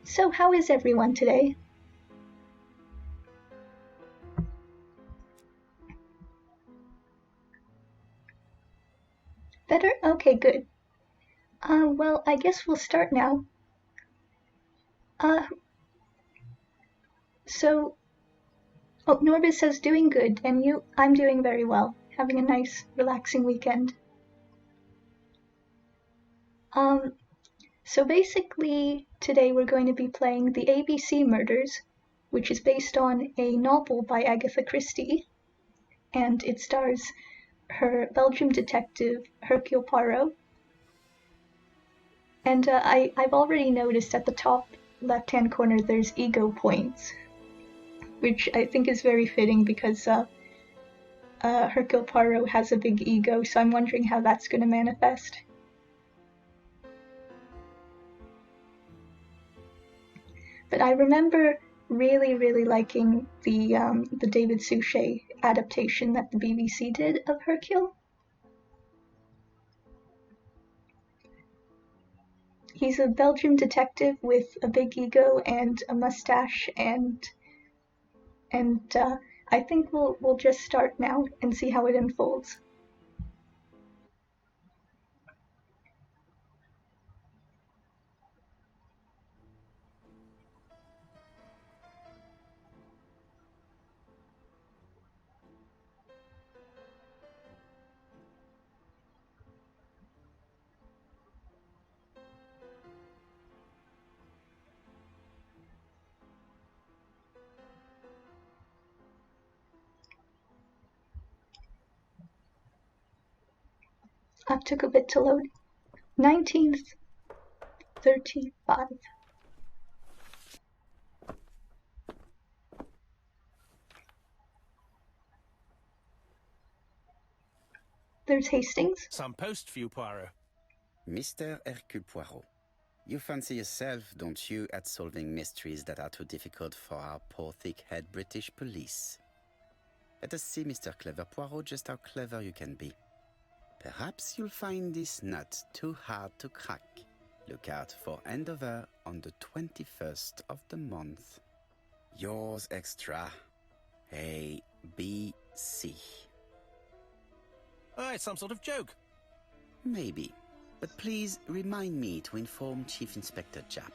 So how is everyone today? Better? Okay, good. Well, I guess we'll start now. Uh, so, Norbis says doing good, and you? I'm doing very well. Having a nice, relaxing weekend. Um, so basically, today we're going to be playing the ABC Murders, which is based on a novel by Agatha Christie, and it stars her Belgian detective Hercule Poirot. And I've already noticed at the top left-hand corner there's ego points, which I think is very fitting because Hercule Poirot has a big ego, so I'm wondering how that's going to manifest. But I remember really liking the David Suchet adaptation that the BBC did of Hercule. He's a Belgian detective with a big ego and a mustache, and I think we'll just start now and see how it unfolds. Took a bit to load. 1935. There's Hastings. Some post for you, Poirot. Mr. Hercule Poirot, you fancy yourself, don't you, at solving mysteries that are too difficult for our poor thick-head British police? Let us see, Mr. Clever Poirot, just how clever you can be. Perhaps you'll find this nut too hard to crack. Look out for handover on the 21st of the month. Yours extra, A, B, C. Oh, it's some sort of joke. Maybe, but please remind me to inform Chief Inspector Japp.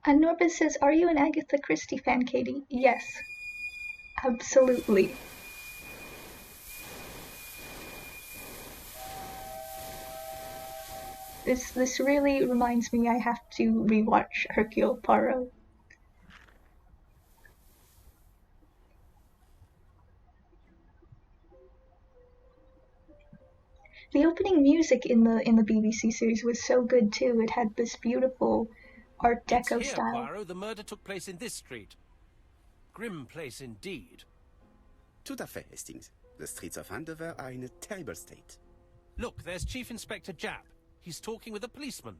And Norbis says, are you an Agatha Christie fan, Katie? Yes. Absolutely. This really reminds me I have to rewatch Hercule Poirot. The opening music in the BBC series was so good too. It had this beautiful Art Deco It's here, style. Poirot. The murder took place in this street. Grim place indeed. Tout à fait, Hastings. The streets of Andover are in a terrible state. Look, there's Chief Inspector Japp. He's talking with a policeman.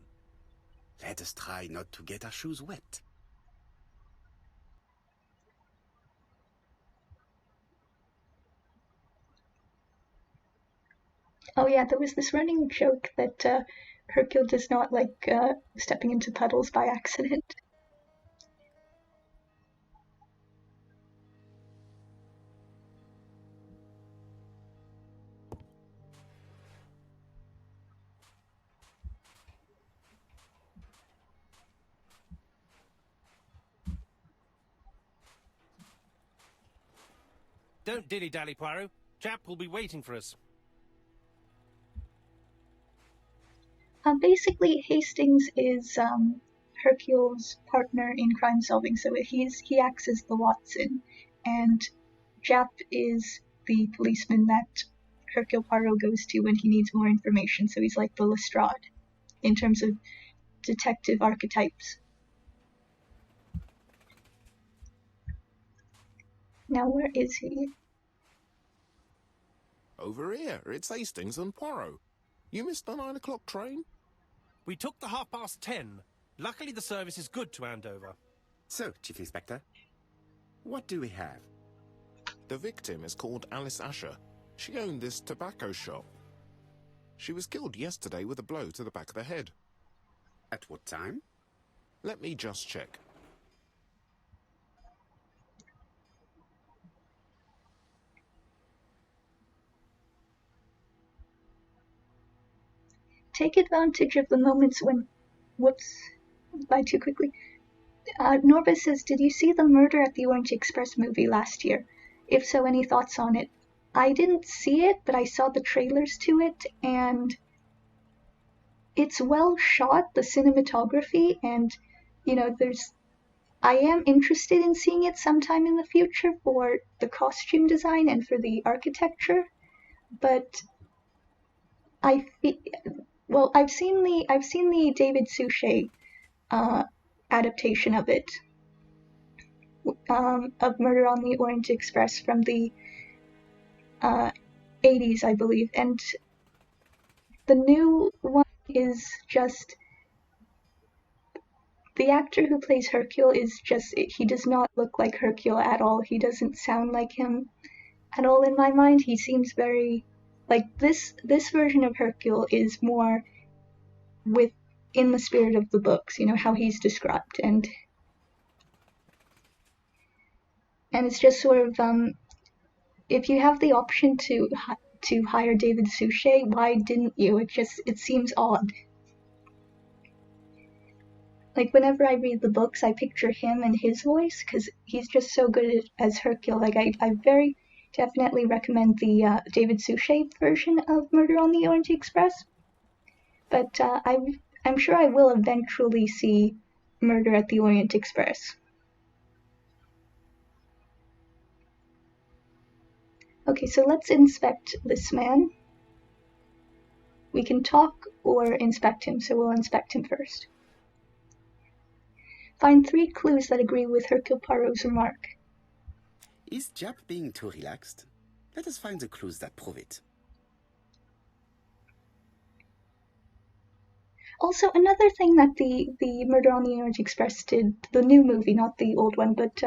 Let us try not to get our shoes wet. Oh yeah, there was this running joke that Hercule does not like stepping into puddles by accident. Don't dilly-dally, Poirot. Japp will be waiting for us. Basically, Hastings is Hercule's partner in crime solving, so he acts as the Watson, and Japp is the policeman that Hercule Poirot goes to when he needs more information, so he's like the Lestrade. in terms of detective archetypes. Now where is he? Over here. It's Hastings and Poirot. You missed the 9 o'clock train? We took the 10:30. Luckily, the service is good to Andover. So, Chief Inspector, what do we have? The victim is called Alice Asher. She owned this tobacco shop. She was killed yesterday with a blow to the back of the head. At what time? Let me just check. Take advantage of the moments when... Whoops. By too quickly. Norva says, did you see the Murder at the Orient Express movie last year? If so, any thoughts on it? I didn't see it, but I saw the trailers to it, and it's well shot, the cinematography, and, you know, I am interested in seeing it sometime in the future for the costume design and for the architecture, but I've seen the David Suchet adaptation of it, of Murder on the Orient Express from the 80s, I believe, and the new one is just... The actor who plays Hercule is just... He does not look like Hercule at all. He doesn't sound like him at all in my mind. He seems very... Like, this version of Hercule is more in the spirit of the books, you know, how he's described, and it's just sort of, if you have the option to hire David Suchet, why didn't you? It seems odd. Like, whenever I read the books, I picture him and his voice, because he's just so good as Hercule. Like, I very definitely recommend the David Suchet version of Murder on the Orient Express, but I'm sure I will eventually see Murder at the Orient Express. Okay, so let's inspect this man. We can talk or inspect him, so we'll inspect him first. Find 3 clues that agree with Hercule Poirot's remark. Is Jap being too relaxed? Let us find the clues that prove it. Also, another thing that the Murder on the Orient Express did, the new movie, not the old one, but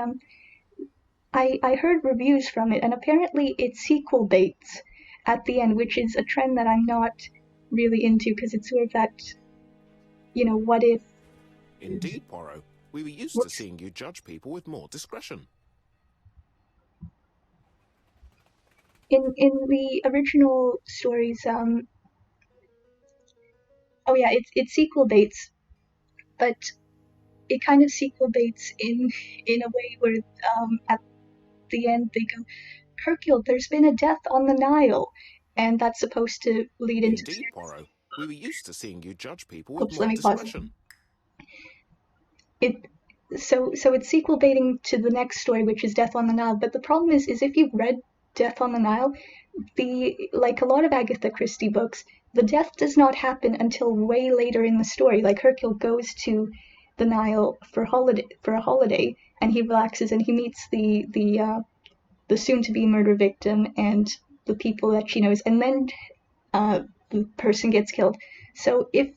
I heard reviews from it, and apparently it sequel baits at the end, which is a trend that I'm not really into, because it's sort of that, you know, what if... Indeed, Poirot. We were used to seeing you judge people with more discretion. In the original stories, oh yeah, it sequel baits, but it kind of sequel baits in a way where at the end they go, Hercule, there's been a death on the Nile, and that's supposed to lead into... Indeed, Poirot. We were used to seeing you judge people with Oops, more let me pause. discretion. So it's sequel baiting to the next story, which is Death on the Nile. But the problem is if you've read Death on the Nile, like a lot of Agatha Christie books, the death does not happen until way later in the story. Like, Hercule goes to the Nile for a holiday, and he relaxes, and he meets the soon-to-be murder victim and the people that she knows, and then the person gets killed. So if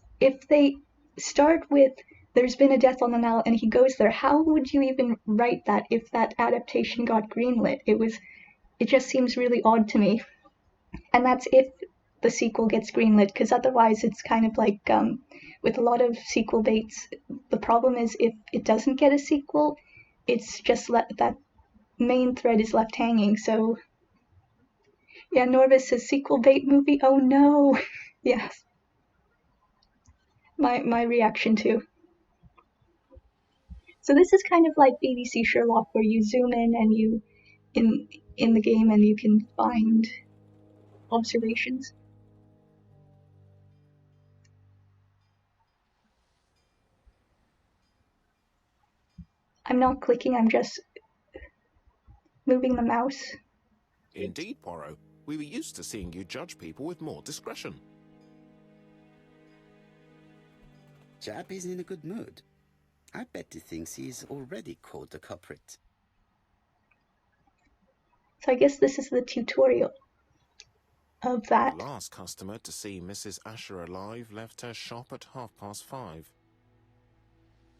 they start with there's been a death on the Nile and he goes there, how would you even write that if that adaptation got greenlit? It just seems really odd to me. And that's if the sequel gets greenlit, because otherwise it's kind of like, with a lot of sequel baits, the problem is if it doesn't get a sequel, it's just that main thread is left hanging. So yeah, Norvis says sequel bait movie, oh no. Yes. My reaction too. So this is kind of like BBC Sherlock, where you zoom in and you in the game and you can find observations. I'm not clicking, I'm just moving the mouse. Indeed, Poirot. We were used to seeing you judge people with more discretion. Jap is in a good mood. I bet he thinks he's already caught the culprit. So I guess this is the tutorial of that. The last customer to see Mrs. Asher alive left her shop at 5:30.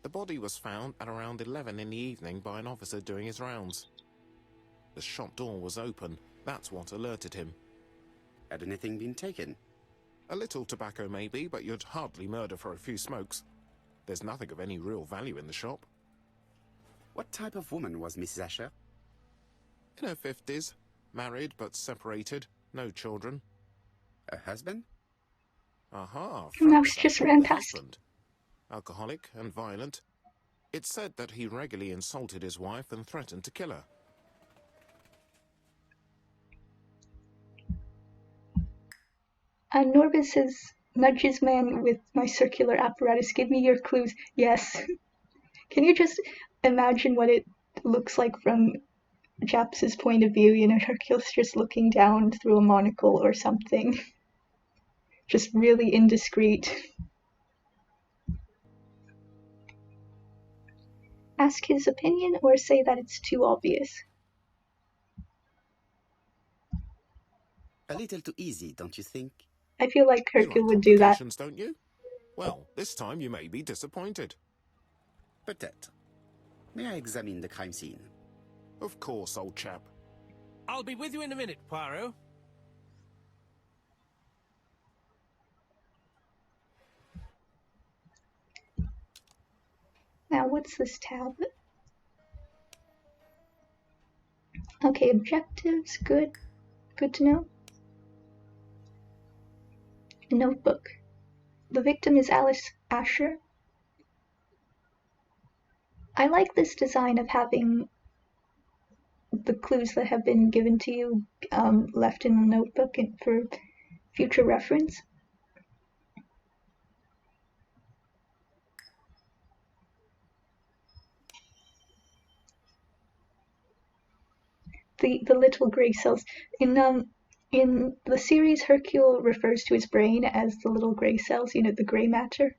The body was found at around 11 in the evening by an officer doing his rounds. The shop door was open. That's what alerted him. Had anything been taken? A little tobacco maybe, but you'd hardly murder for a few smokes. There's nothing of any real value in the shop. What type of woman was Mrs. Asher? In her 50s, married but separated, no children. Her husband? Aha, Mouse Frank just Asher, ran the past. husband. Alcoholic and violent. It's said that he regularly insulted his wife and threatened to kill her. Norbis says, nudges man with my circular apparatus. Give me your clues. Yes. Can you just imagine what it looks like from Japs's point of view? You know, Hercule's just looking down through a monocle or something. Just really indiscreet. Ask his opinion or say that it's too obvious. A little too easy, don't you think? I feel like You Hercule like would do that. complications, don't you? Well, this time you may be disappointed. Peut-être. May I examine the crime scene? Of course, old chap. I'll be with you in a minute, Poirot. Now, what's this tab? Okay, objectives, good. Good to know. Notebook. The victim is Alice Asher. I like this design of having the clues that have been given to you left in the notebook for future reference. The little gray cells. In the series, Hercule refers to his brain as the little gray cells, you know, the gray matter.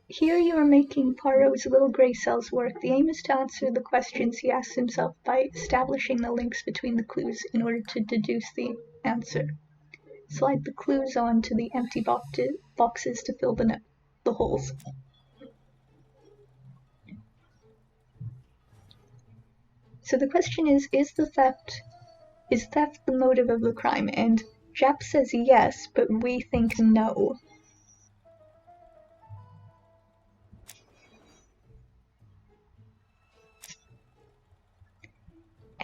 Here you are making Poirot's little gray cells work. The aim is to answer the questions he asks himself by establishing the links between the clues in order to deduce the answer. Slide the clues onto the empty boxes to fill the holes. So the question is theft the motive of the crime? And Jap says yes, but we think no.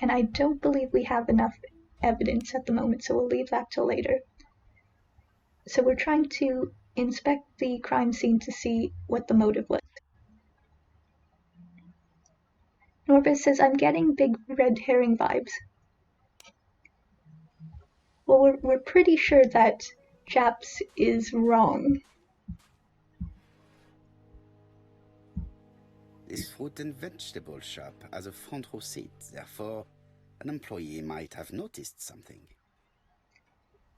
And I don't believe we have enough evidence at the moment, so we'll leave that till later. So we're trying to inspect the crime scene to see what the motive was. Norbis says, I'm getting big red herring vibes. Well, we're pretty sure that Japs is wrong. This fruit and vegetable shop has a front row seat, therefore an employee might have noticed something.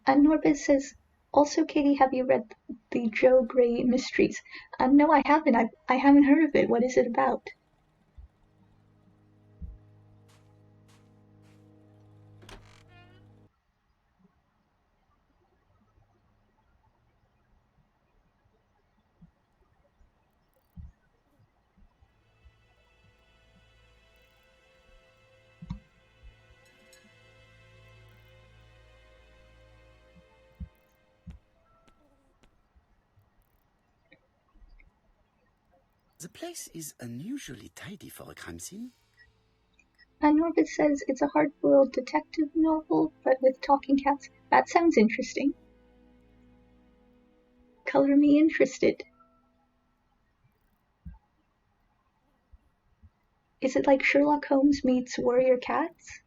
And Norbis says, also, Katie, have you read the Joe Gray Mysteries? No, I haven't. I haven't heard of it. What is it about? The place is unusually tidy for a crime scene. And Norbis says it's a hard-boiled detective novel, but with talking cats. That sounds interesting. Color me interested. Is it like Sherlock Holmes meets Warrior Cats?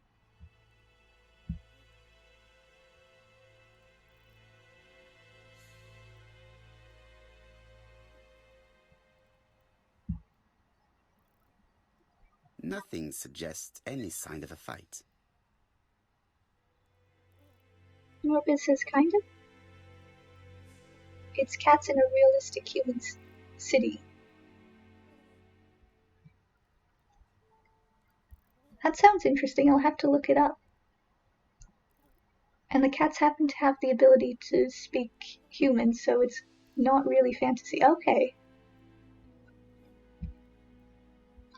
Nothing suggests any sign of a fight. Norbit says kind of. It's cats in a realistic human city. That sounds interesting. I'll have to look it up. And the cats happen to have the ability to speak human, so it's not really fantasy. Okay.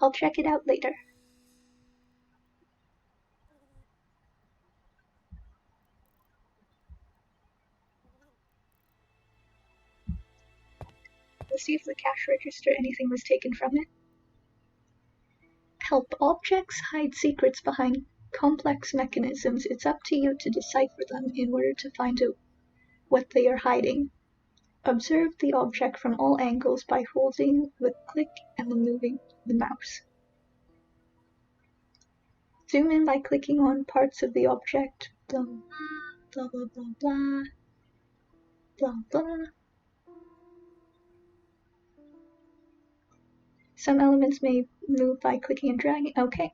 I'll check it out later. We'll see if the cash register anything was taken from it. Help. Objects hide secrets behind complex mechanisms. It's up to you to decipher them in order to find out what they are hiding. Observe the object from all angles by holding the click and moving the mouse. Zoom in by clicking on parts of the object. Blah, blah, blah, blah, blah. Blah, blah. Some elements may move by clicking and dragging. Okay.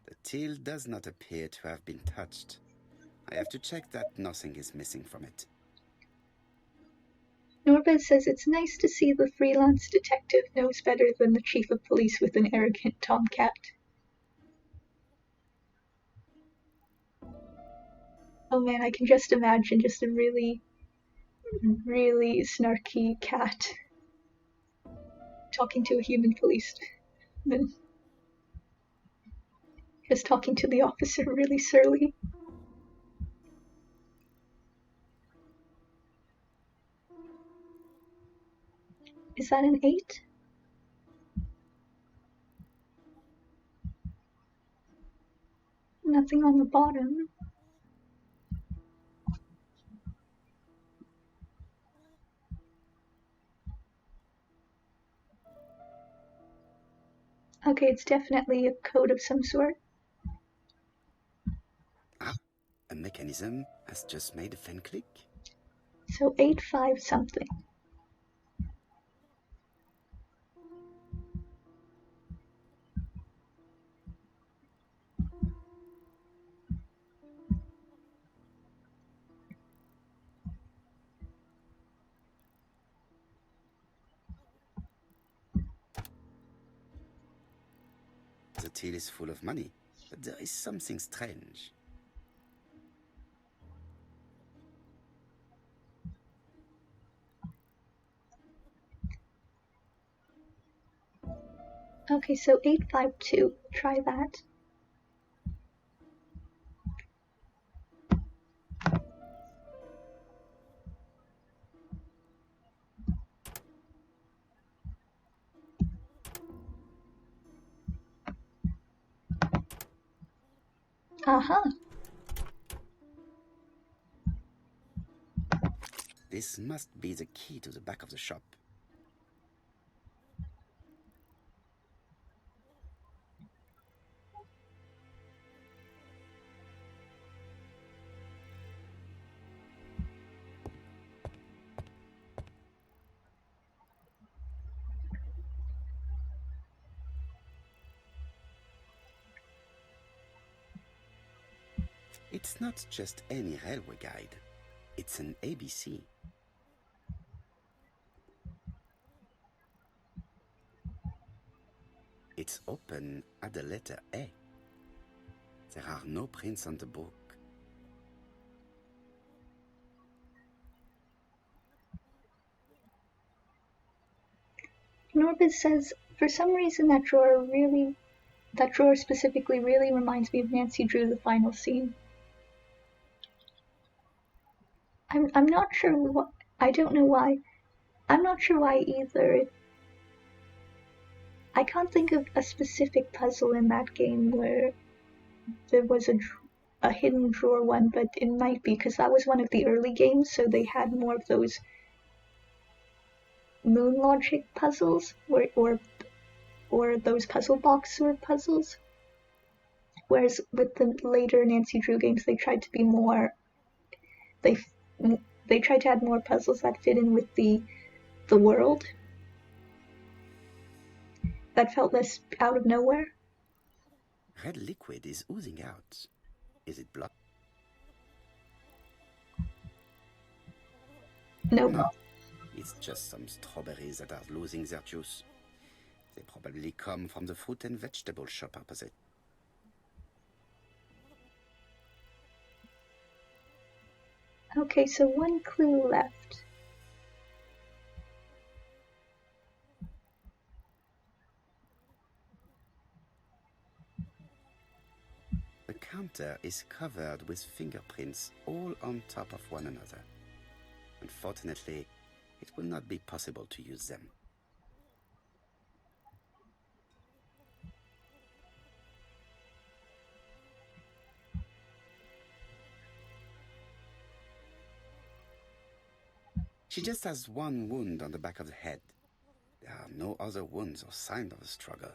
The till does not appear to have been touched. I have to check that nothing is missing from it. Norbert says it's nice to see the freelance detective knows better than the chief of police with an arrogant tomcat. Oh man, I can just imagine just a really, really snarky cat talking to a human policeman. Just talking to the officer really surly. Is that an 8? Nothing on the bottom. Okay, it's definitely a code of some sort. Ah, a mechanism has just made a fan click. So 8-5 something. The till is full of money, but there is something strange. Okay, so 852. Try that. Uh-huh. This must be the key to the back of the shop. It's not just any railway guide. It's an ABC. It's open at the letter A. There are no prints on the book. Norbit says, for some reason that drawer specifically really reminds me of Nancy Drew, the final scene. I'm not sure what, I don't know why. I'm not sure why either. I can't think of a specific puzzle in that game where there was a hidden drawer one, but it might be because that was one of the early games, so they had more of those moon logic puzzles, or those puzzle box sort of puzzles. Whereas with the later Nancy Drew games, they tried to be more. They tried to add more puzzles that fit in with the world. That felt less out of nowhere. Red liquid is oozing out. Is it blood? Nope. No, it's just some strawberries that are losing their juice. They probably come from the fruit and vegetable shop opposite. Okay, so one clue left. The counter is covered with fingerprints all on top of one another. Unfortunately, it will not be possible to use them. She just has one wound on the back of the head. There are no other wounds or signs of a struggle.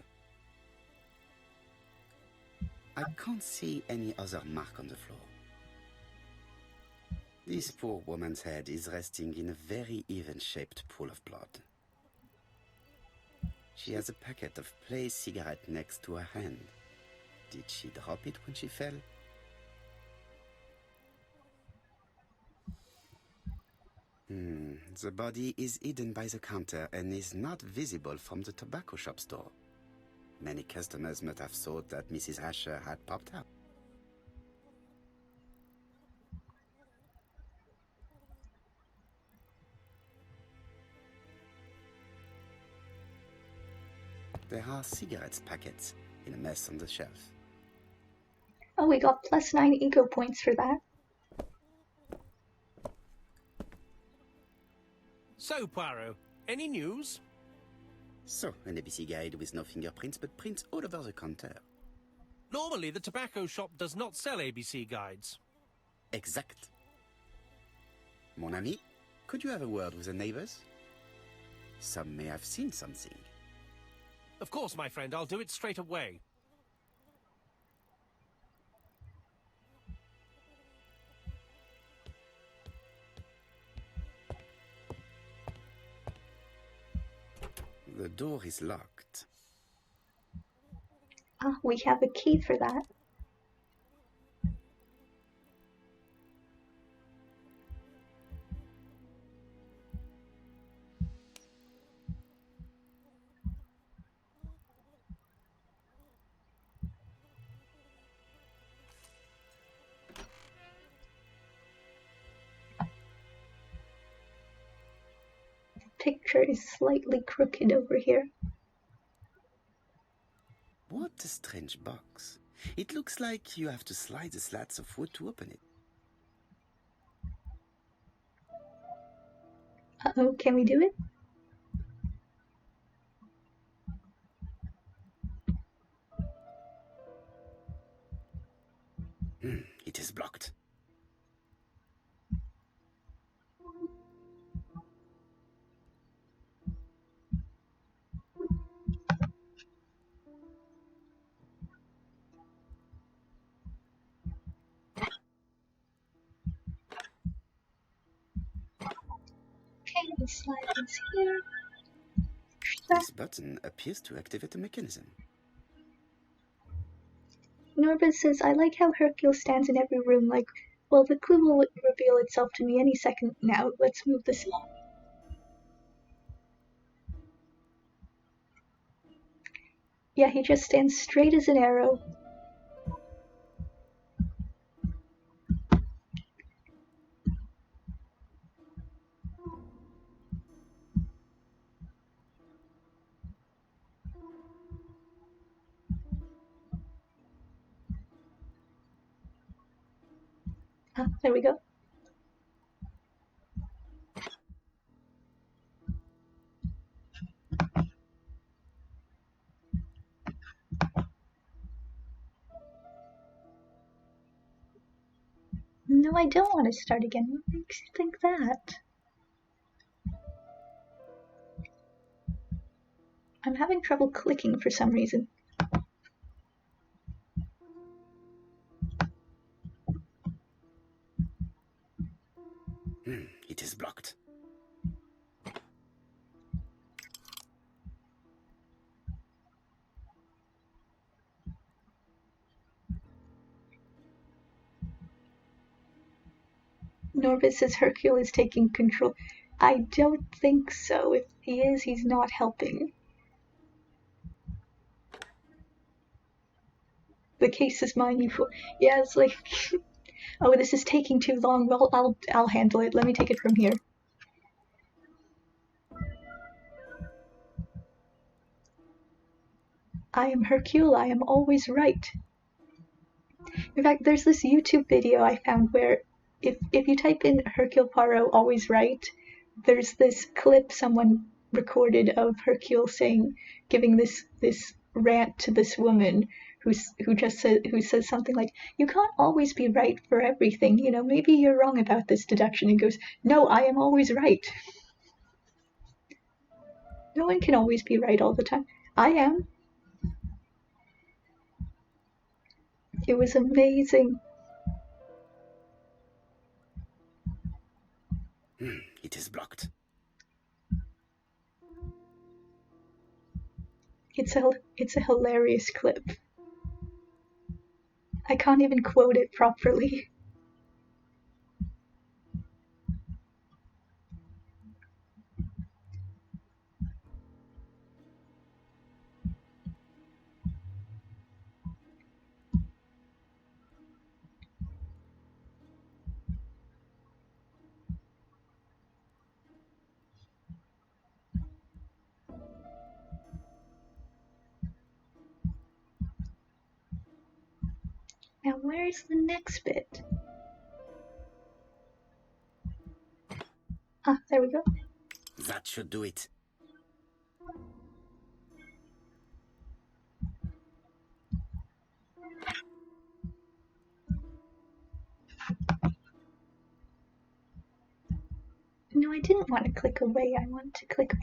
I can't see any other mark on the floor. This poor woman's head is resting in a very even-shaped pool of blood. She has a packet of placed cigarette next to her hand. Did she drop it when she fell? The body is hidden by the counter and is not visible from the tobacco shop store. Many customers might have thought that Mrs. Asher had popped out. There are cigarettes packets in a mess on the shelf. Oh, we got +9 ego points for that. So, Poirot, any news? So, an ABC guide with no fingerprints but prints all over the counter. Normally, the tobacco shop does not sell ABC guides. Exact. Mon ami, could you have a word with the neighbors? Some may have seen something. Of course, my friend, I'll do it straight away. The door is locked. Ah, we have a key for that. Picture is slightly crooked over here. What a strange box. It looks like you have to slide the slats of wood to open it. Uh-oh, can we do it? It is blocked. Okay, the slide is here. This button appears to activate the mechanism. Norbert says, I like how Hercule stands in every room like, well, the clue will reveal itself to me any second now. Let's move this along. Yeah, he just stands straight as an arrow. Ah, there we go. No, I don't want to start again. What makes you think that? I'm having trouble clicking for some reason. It is blocked. Norbit says Hercule is taking control. I don't think so. If he is, he's not helping. The case is mine, you fool. Yeah, it's like, oh, this is taking too long. Well, I'll handle it. Let me take it from here. I am Hercule. I am always right. In fact, there's this YouTube video I found where if you type in Hercule Poirot always right, there's this clip someone recorded of Hercule giving this rant to this woman who says something like, "You can't always be right for everything, you know, maybe you're wrong about this deduction." And goes, "No, I am always right." No one can always be right all the time. I am. It was amazing. It is blocked. It's a hilarious clip. I can't even quote it properly. Now where's the next bit? Ah, there we go. That should do it. No, I didn't want to click away. I wanted to click.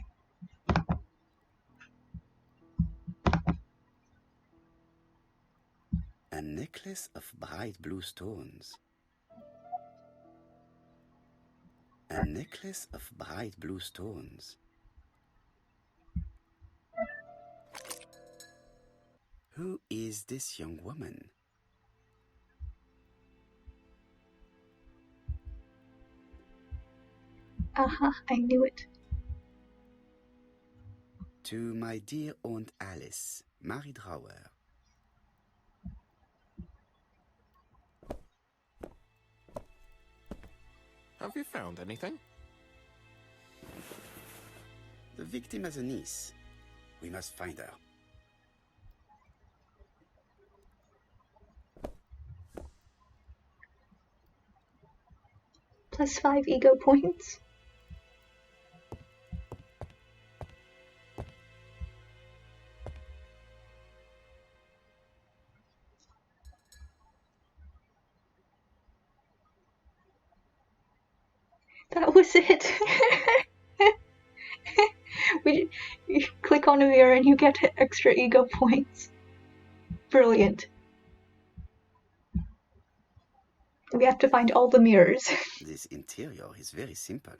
A necklace of bright blue stones. A necklace of bright blue stones. Who is this young woman? Aha, I knew it. To my dear Aunt Alice, Mary Drower. Have you found anything? The victim has a niece. We must find her. +5 ego points. That was it. You click on a mirror and you get extra ego points. Brilliant. We have to find all the mirrors. This interior is very simple.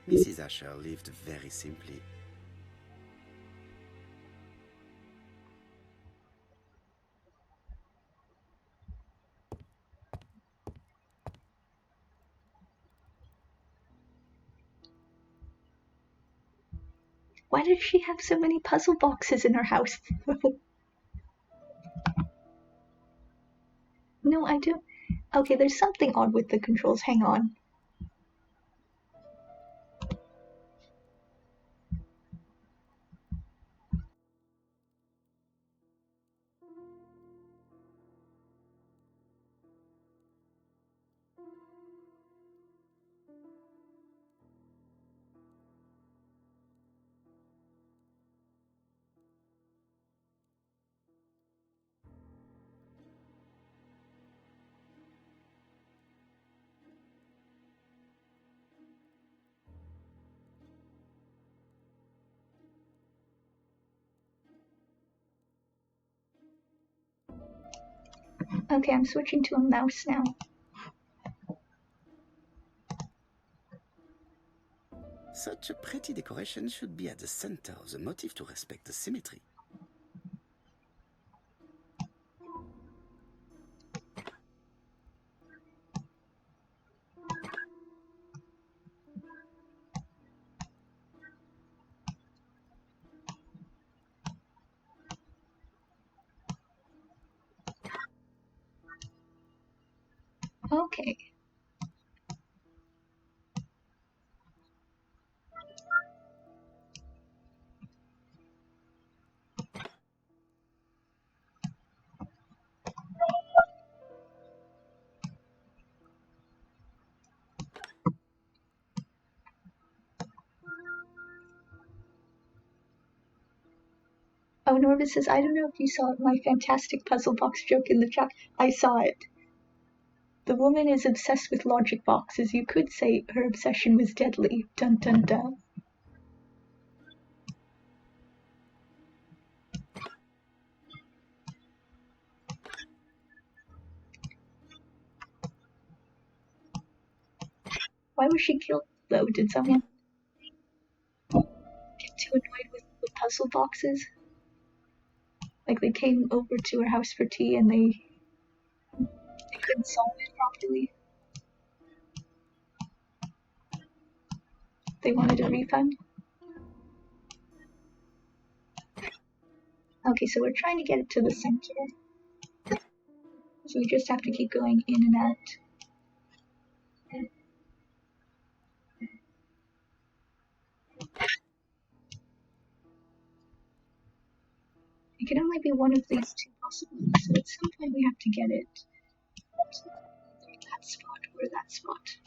Mrs. Asher lived very simply. Why does she have so many puzzle boxes in her house? No, I don't. Okay, there's something odd with the controls. Hang on. Okay, I'm switching to a mouse now. Such a pretty decoration should be at the center of the motif to respect the symmetry. Okay. Oh, Norva says, I don't know if you saw my fantastic puzzle box joke in the chat. I saw it. The woman is obsessed with logic boxes. You could say her obsession was deadly. Dun dun dun. Why was she killed, though? Did someone get too annoyed with puzzle boxes? Like, they came over to her house for tea and they couldn't solve it properly. They wanted a refund. Okay, so we're trying to get it to the center. So we just have to keep going in and out. It can only be one of these two possibilities, so at some point we have to get it. Either that spot or that spot.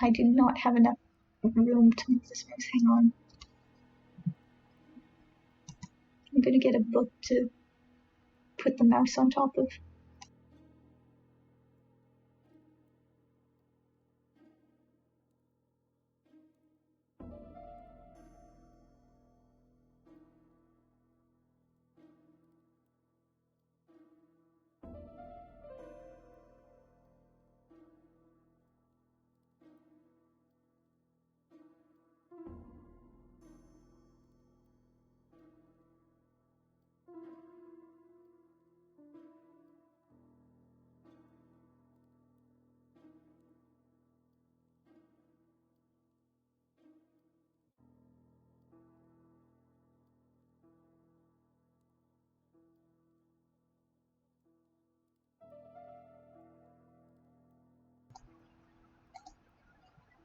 I do not have enough room to move this mouse. Hang on. I'm gonna get a book to put the mouse on top of.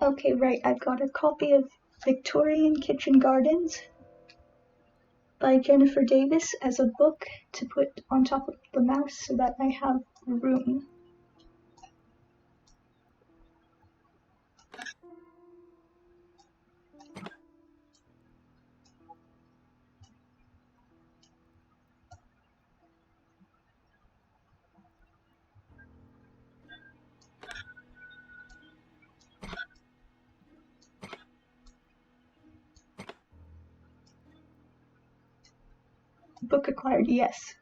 Okay, right, I've got a copy of Victorian Kitchen Gardens by Jennifer Davis as a book to put on top of the mouse so that I have room. Book acquired, yes.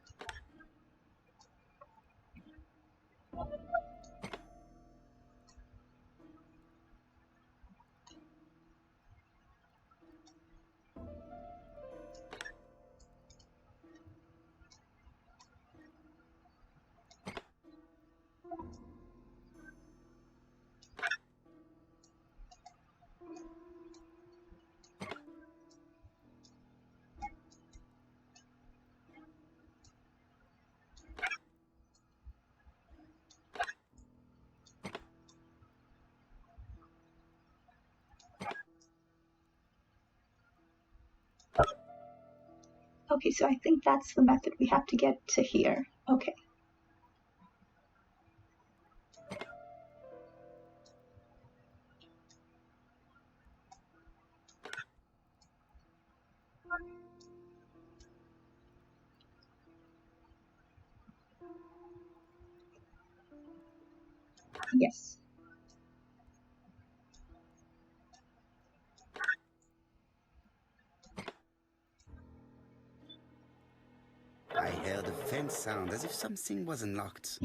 Okay, so I think that's the method we have to get to here. Okay. Yes. I heard a faint sound as if something was unlocked.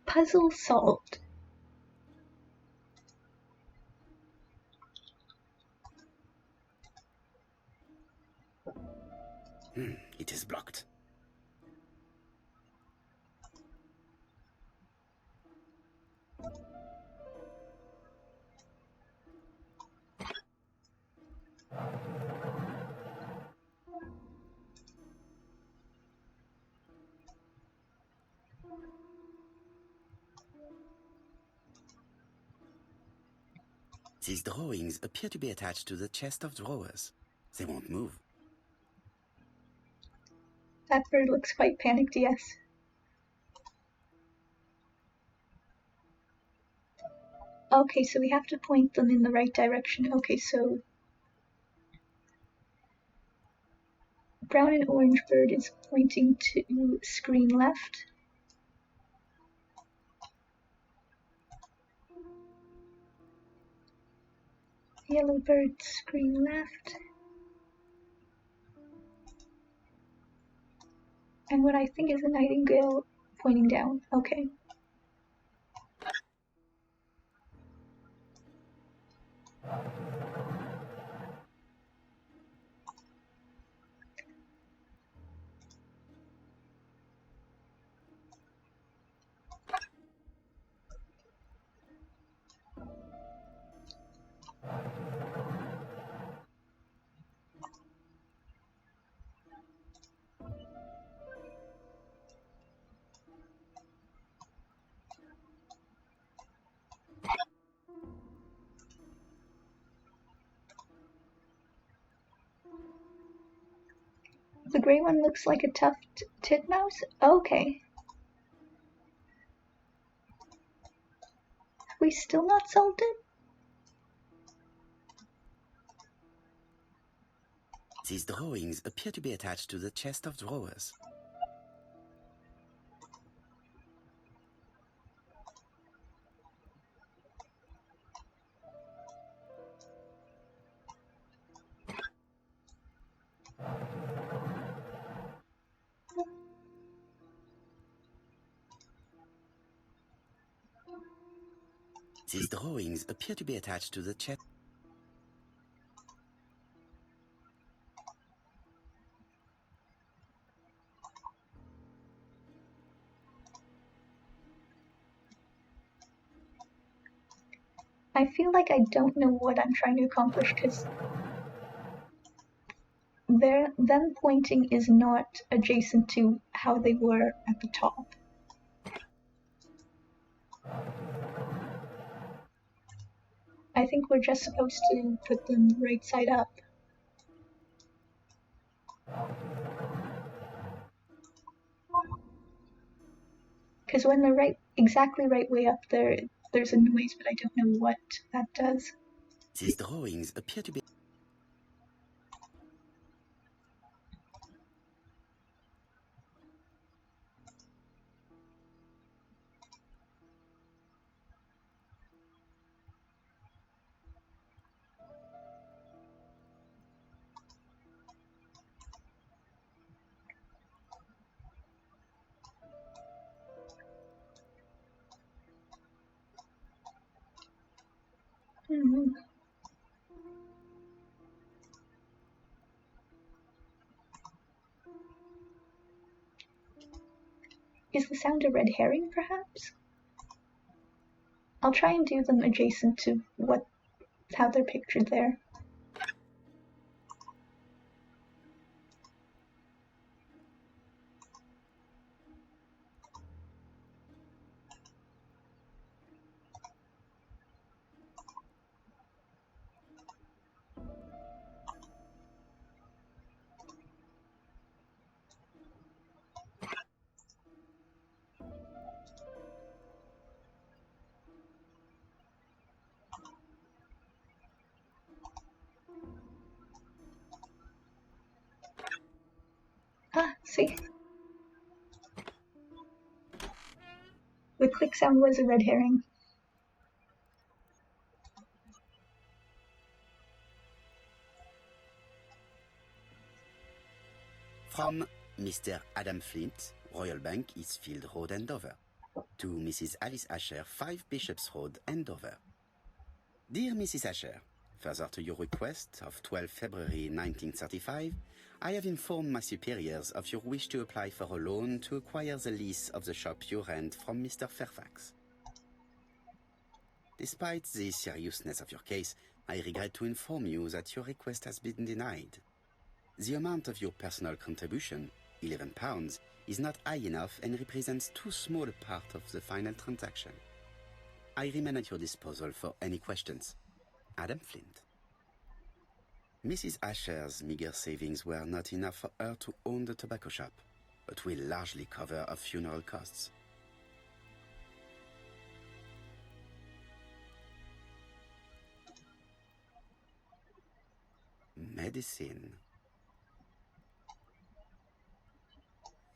Puzzle solved. It is blocked. These drawings appear to be attached to the chest of drawers. They won't move. That bird looks quite panicked, yes. Okay, so we have to point them in the right direction. Okay, so brown and orange bird is pointing to screen left. Yellow bird, screen left. And what I think is a nightingale pointing down. Okay. The gray one looks like a tuft titmouse? Okay. Have we still not solved it? These drawings appear to be attached to the chest of drawers. These drawings appear to be attached to the chest. I feel like I don't know what I'm trying to accomplish because them pointing is not adjacent to how they were at the top. I think we're just supposed to put them right side up. Because when they're exactly right way up there, there's a noise, but I don't know what that does. These drawings appear to be... Is the sound a red herring, perhaps? I'll try and do them adjacent to how they're pictured there. Ah, see? The click sound was a red herring. From Mr. Adam Flint, Royal Bank, Eastfield Road, Andover. To Mrs. Alice Asher, 5 Bishops Road, Andover. Dear Mrs. Asher, further to your request of 12 February 1935, I have informed my superiors of your wish to apply for a loan to acquire the lease of the shop you rent from Mr. Fairfax. Despite the seriousness of your case, I regret to inform you that your request has been denied. The amount of your personal contribution, £11, is not high enough and represents too small a part of the final transaction. I remain at your disposal for any questions. Adam Flint. Mrs. Asher's meager savings were not enough for her to own the tobacco shop, but will largely cover her funeral costs. Medicine.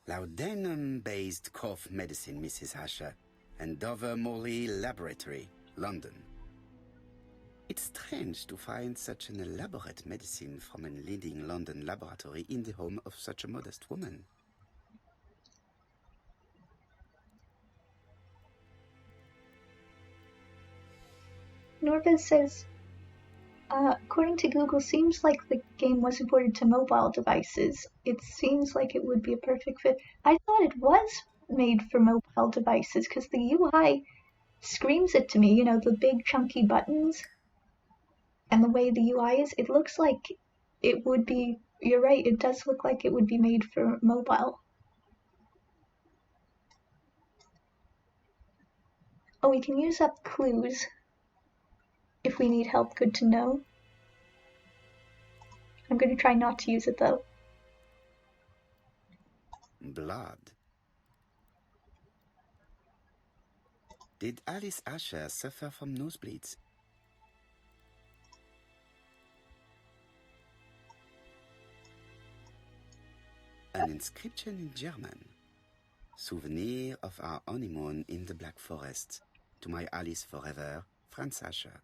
Laudanum-based cough medicine, Mrs. Asher, and Dover Morley Laboratory, London. It's strange to find such an elaborate medicine from a leading London laboratory in the home of such a modest woman. Norbez says, according to Google, seems like the game was ported to mobile devices. It seems like it would be a perfect fit. I thought it was made for mobile devices because the UI screams it to me, you know, the big chunky buttons and the way the UI is. It looks like it would be, you're right, it does look like it would be made for mobile. Oh, we can use up clues if we need help. Good to know. I'm going to try not to use it though. Blood. Did Alice Asher suffer from nosebleeds? An inscription in German. Souvenir of our honeymoon in the Black Forest. To my Alice forever, Franz Asher.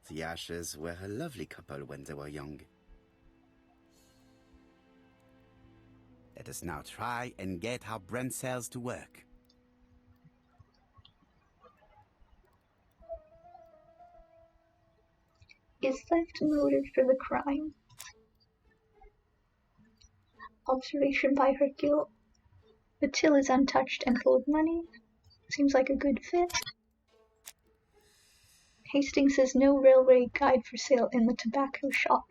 The Ashers were a lovely couple when they were young. Let us now try and get our brain cells to work. Is theft motive for the crime? Observation by Hercule. The till is untouched and full of money. Seems like a good fit. Hastings says no railway guide for sale in the tobacco shop.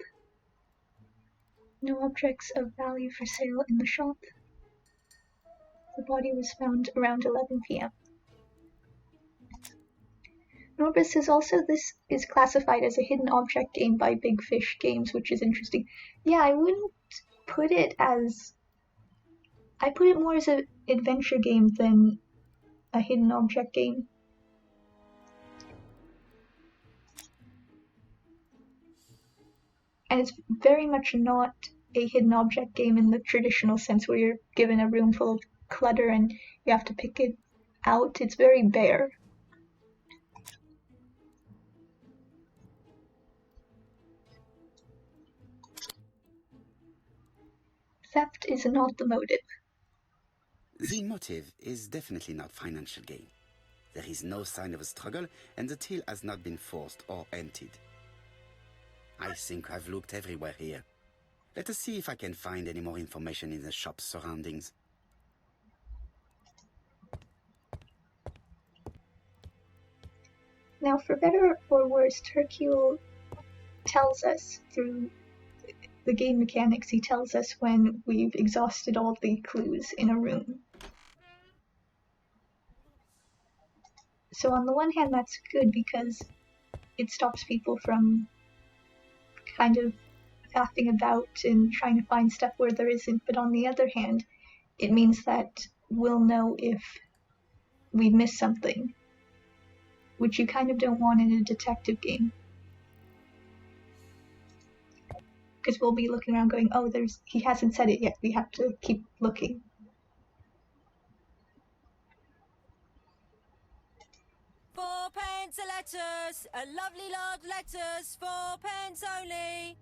No objects of value for sale in the shop. The body was found around 11 p.m. Norbis says also this is classified as a hidden object game by Big Fish Games, which is interesting. Yeah, I wouldn't put it as... I put it more as an adventure game than a hidden object game. And it's very much not a hidden object game in the traditional sense where you're given a room full of clutter and you have to pick it out. It's very bare. Theft is not the motive. The motive is definitely not financial gain. There is no sign of a struggle, and the till has not been forced or emptied. I think I've looked everywhere here. Let us see if I can find any more information in the shop's surroundings. Now, for better or worse, Hercule tells us through the game mechanics, he tells us when we've exhausted all the clues in a room. So on the one hand, that's good because it stops people from kind of faffing about and trying to find stuff where there isn't, but on the other hand, it means that we'll know if we've missed something, which you kind of don't want in a detective game. Because we'll be looking around going, oh, he hasn't said it yet, we have to keep looking. 4p a lettuce. A lovely large lettuce. 4p only.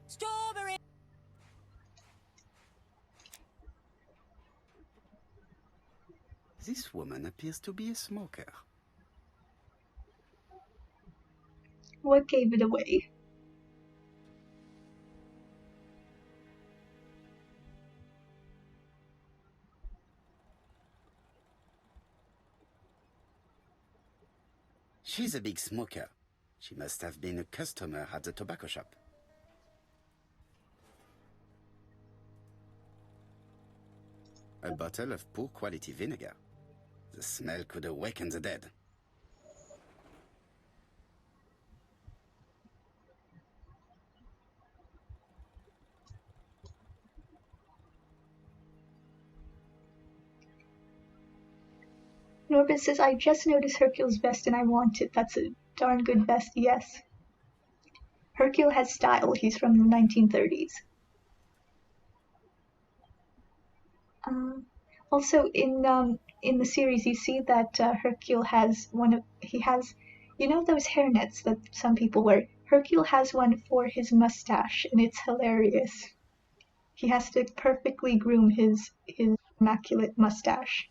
Strawberry. This woman appears to be a smoker. What gave it away? She's a big smoker. She must have been a customer at the tobacco shop. A bottle of poor quality vinegar. The smell could awaken the dead. Norbert says, I just noticed Hercule's vest and I want it. That's a darn good vest, yes. Hercule has style. He's from the 1930s. Also, in the series, you see that Hercule has you know those hairnets that some people wear? Hercule has one for his mustache, and it's hilarious. He has to perfectly groom his immaculate mustache.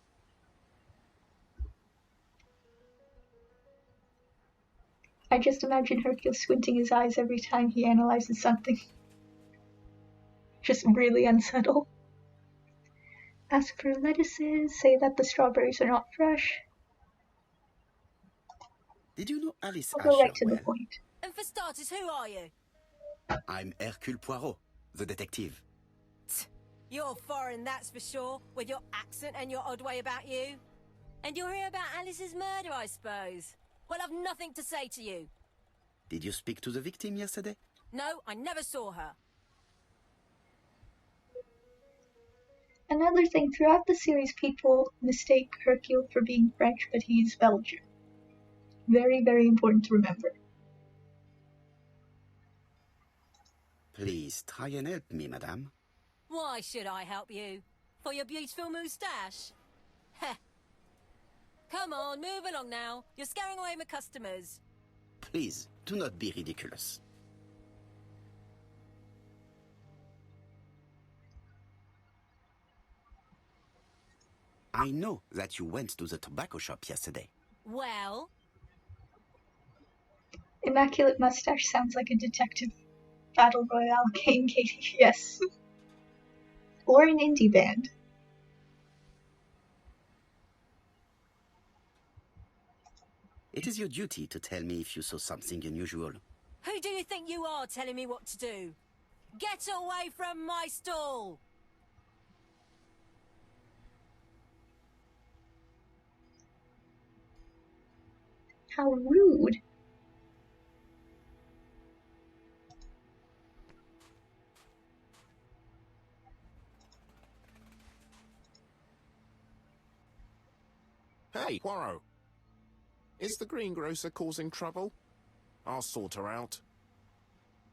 I just imagine Hercule squinting his eyes every time he analyzes something. Just really unsubtle. Ask for lettuces, say that the strawberries are not fresh. Did you know Alice I'll go right Asher to the well? point. And for starters, who are you? I'm Hercule Poirot, the detective. You're foreign, that's for sure, with your accent and your odd way about you. And you're here about Alice's murder, I suppose. Well, I've nothing to say to you. Did you speak to the victim yesterday? No, I never saw her. Another thing, throughout the series, people mistake Hercule for being French, but he's Belgian. Very, very important to remember. Please try and help me, madame. Why should I help you? For your beautiful moustache? Heh. Come on, move along now. You're scaring away my customers. Please, do not be ridiculous. I know that you went to the tobacco shop yesterday. Well? Immaculate mustache sounds like a detective battle royale game, Katie. Yes. Or an indie band. It is your duty to tell me if you saw something unusual. Who do you think you are telling me what to do? Get away from my stall! How rude. Hey, Poirot. Is the greengrocer causing trouble? I'll sort her out.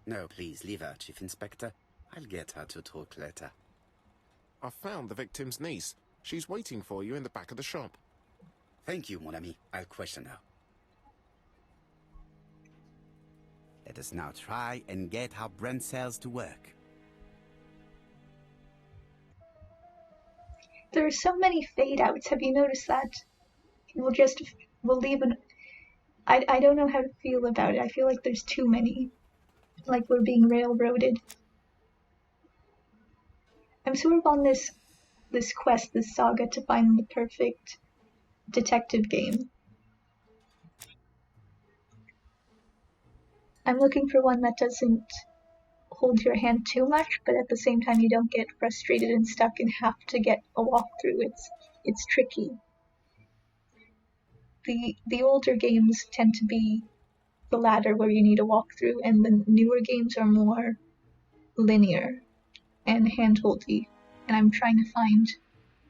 No, please, leave her, Chief Inspector. I'll get her to talk later. I found the victim's niece. She's waiting for you in the back of the shop. Thank you, mon ami. I'll question her. Let us now try and get our brain cells to work. There are so many fade outs. Have you noticed that? We'll leave an. I don't know how to feel about it. I feel like there's too many. Like we're being railroaded. I'm sort of on this quest, this saga to find the perfect detective game. I'm looking for one that doesn't hold your hand too much, but at the same time you don't get frustrated and stuck and have to get a walkthrough. It's tricky. The older games tend to be the latter, where you need a walkthrough, and the newer games are more linear and handholdy, and I'm trying to find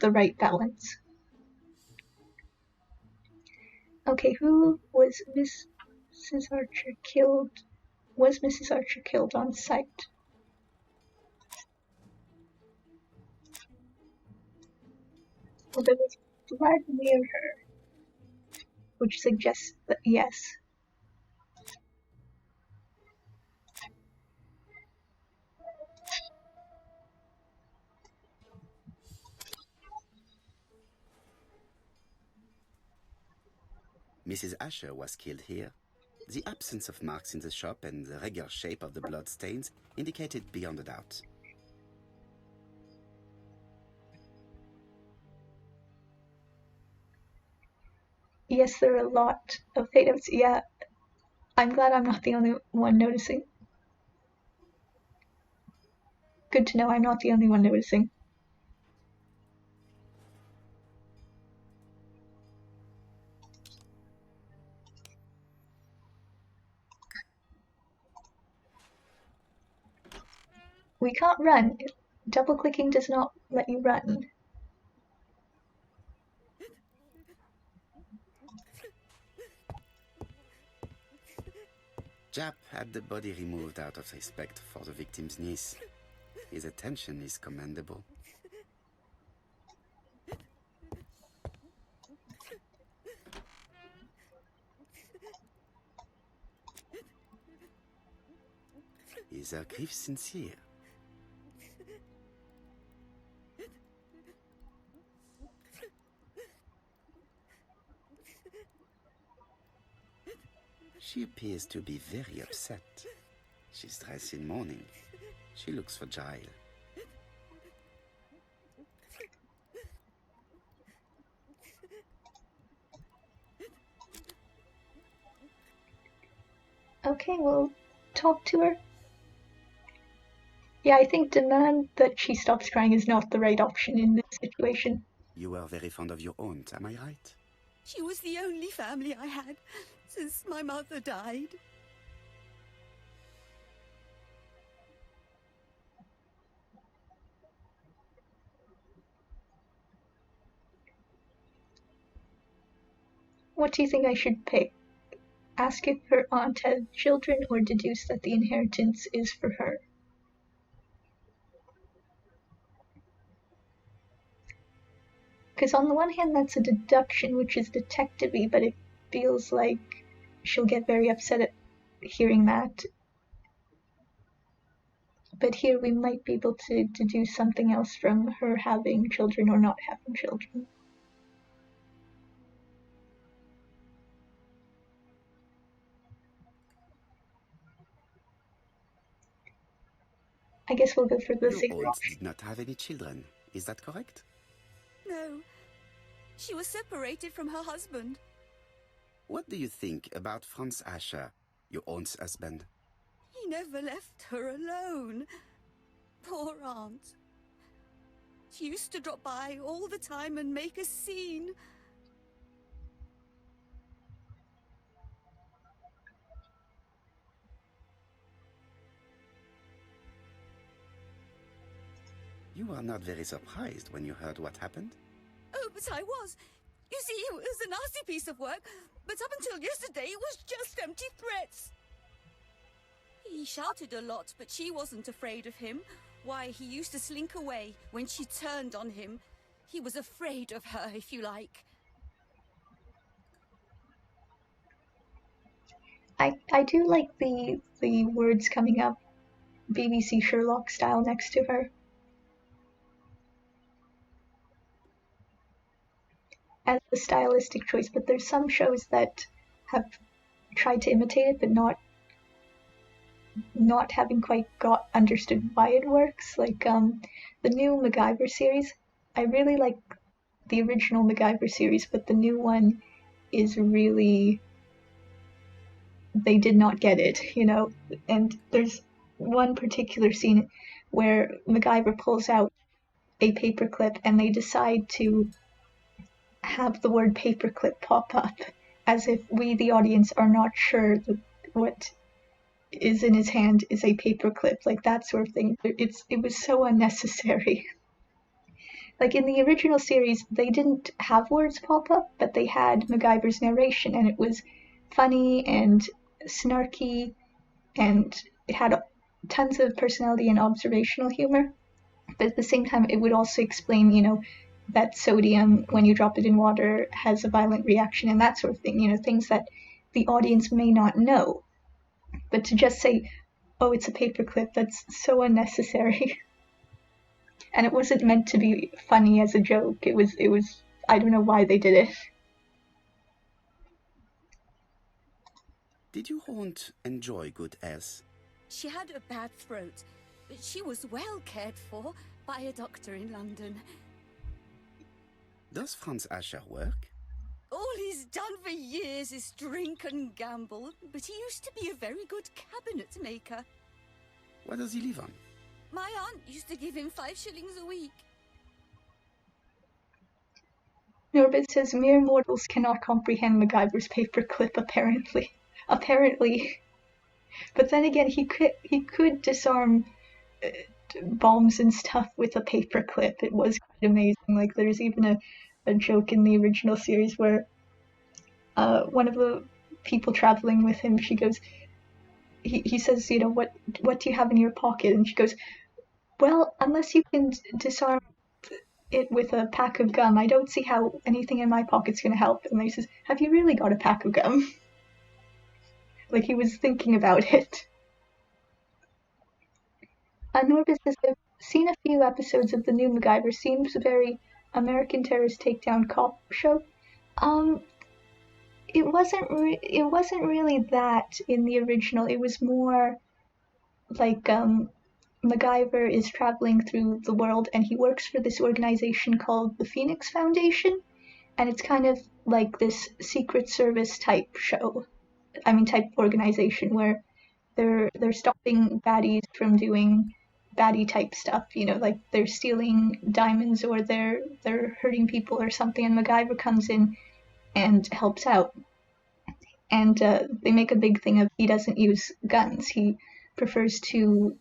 the right balance. Okay, who was Mrs. Archer killed? Was Mrs. Archer killed on sight? Well, there was blood near her, which suggests that yes. Mrs. Asher was killed here. The absence of marks in the shop and the regular shape of the blood stains indicated beyond a doubt. Yes, there are a lot of fade outs. Yeah, I'm glad I'm not the only one noticing. Good to know I'm not the only one noticing. We can't run. Double-clicking does not let you run. Jap had the body removed out of respect for the victim's niece. His attention is commendable. Is her grief sincere? She appears to be very upset. She's dressed in mourning. She looks fragile. Okay, we'll talk to her. Yeah, I think demand that she stops crying is not the right option in this situation. You are very fond of your aunt, am I right? She was the only family I had since my mother died. What do you think I should pick? Ask if her aunt had children or deduce that the inheritance is for her? Because on the one hand, that's a deduction, which is detective-y, but it feels like she'll get very upset at hearing that. But here we might be able to deduce something else from her having children or not having children. I guess we'll go for the Your safer aunt option. did not have any children, is that correct? No. She was separated from her husband. What do you think about Franz Asher, your aunt's husband? He never left her alone. Poor aunt. She used to drop by all the time and make a scene. You are not very surprised when you heard what happened? Oh, but I was. You see, it was a nasty piece of work, but up until yesterday it was just empty threats. He shouted a lot, but she wasn't afraid of him. Why, he used to slink away when she turned on him. He was afraid of her, if you like. I do like the words coming up BBC Sherlock style next to her. As a stylistic choice, but there's some shows that have tried to imitate it, but not having quite understood why it works. Like the new MacGyver series. I really like the original MacGyver series, but the new one is really, they did not get it, you know. And there's one particular scene where MacGyver pulls out a paperclip and they decide to have the word paperclip pop up as if we, the audience, are not sure that what is in his hand is a paperclip, like that sort of thing. It was so unnecessary. Like in the original series, they didn't have words pop up, but they had MacGyver's narration, and it was funny and snarky, and it had tons of personality and observational humor. But at the same time, it would also explain, you know, that sodium, when you drop it in water, has a violent reaction and that sort of thing, things that the audience may not know. But to just say, oh, it's a paperclip, that's so unnecessary. And it wasn't meant to be funny as a joke. It was, I don't know why they did it. Did your aunt enjoy good health? She had a bad throat, but she was well cared for by a doctor in London. Does Franz Asher work? All he's done for years is drink and gamble, but he used to be a very good cabinet maker. What does he live on? My aunt used to give him 5 shillings a week. Norbert says mere mortals cannot comprehend MacGyver's paperclip, apparently. But then again, he could disarm bombs and stuff with a paperclip. It was quite amazing. Like, there's even a joke in the original series where one of the people traveling with him, she goes, he says, what do you have in your pocket? And she goes, well, unless you can disarm it with a pack of gum, I don't see how anything in my pocket's going to help. And he says, have you really got a pack of gum? Like, he was thinking about it. Norbit says, I've seen a few episodes of the new MacGyver. Seems very American Terrorist Takedown cop show. It wasn't really that in the original. It was more like MacGyver is traveling through the world, and he works for this organization called the Phoenix Foundation, and it's kind of like this Secret Service type show. Type organization where they're stopping baddies from doing baddie type stuff, like they're stealing diamonds or they're hurting people or something, and MacGyver comes in and helps out. And they make a big thing of he doesn't use guns. He prefers to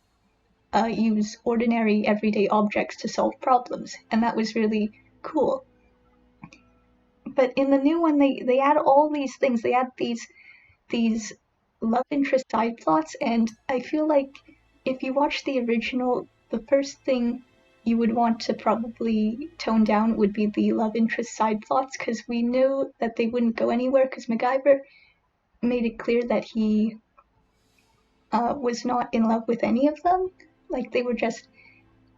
use ordinary everyday objects to solve problems, and that was really cool. But in the new one, they add all these things. They add these love interest side plots, and I feel like if you watch the original, the first thing you would want to probably tone down would be the love interest side plots, because we knew that they wouldn't go anywhere, because MacGyver made it clear that he was not in love with any of them. Like, they were just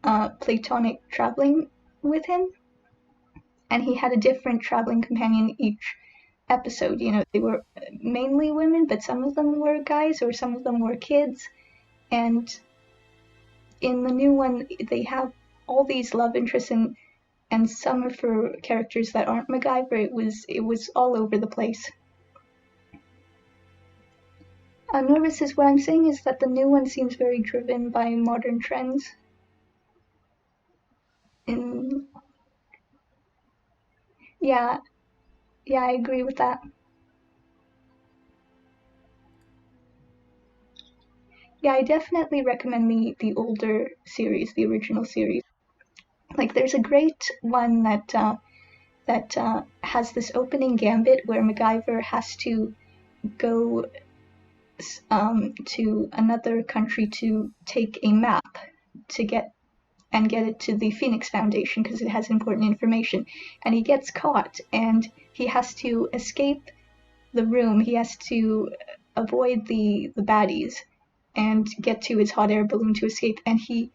platonic traveling with him, and he had a different traveling companion each episode. They were mainly women, but some of them were guys or some of them were kids. And in the new one, they have all these love interests, and some are for characters that aren't MacGyver. It was all over the place. Norvis says, what I'm saying is that the new one seems very driven by modern trends. Yeah, I agree with that. Yeah, I definitely recommend the older series, the original series. Like, there's a great one that has this opening gambit where MacGyver has to go to another country to take a map to get it to the Phoenix Foundation because it has important information. And he gets caught, and he has to escape the room. He has to avoid the baddies and get to his hot air balloon to escape. And he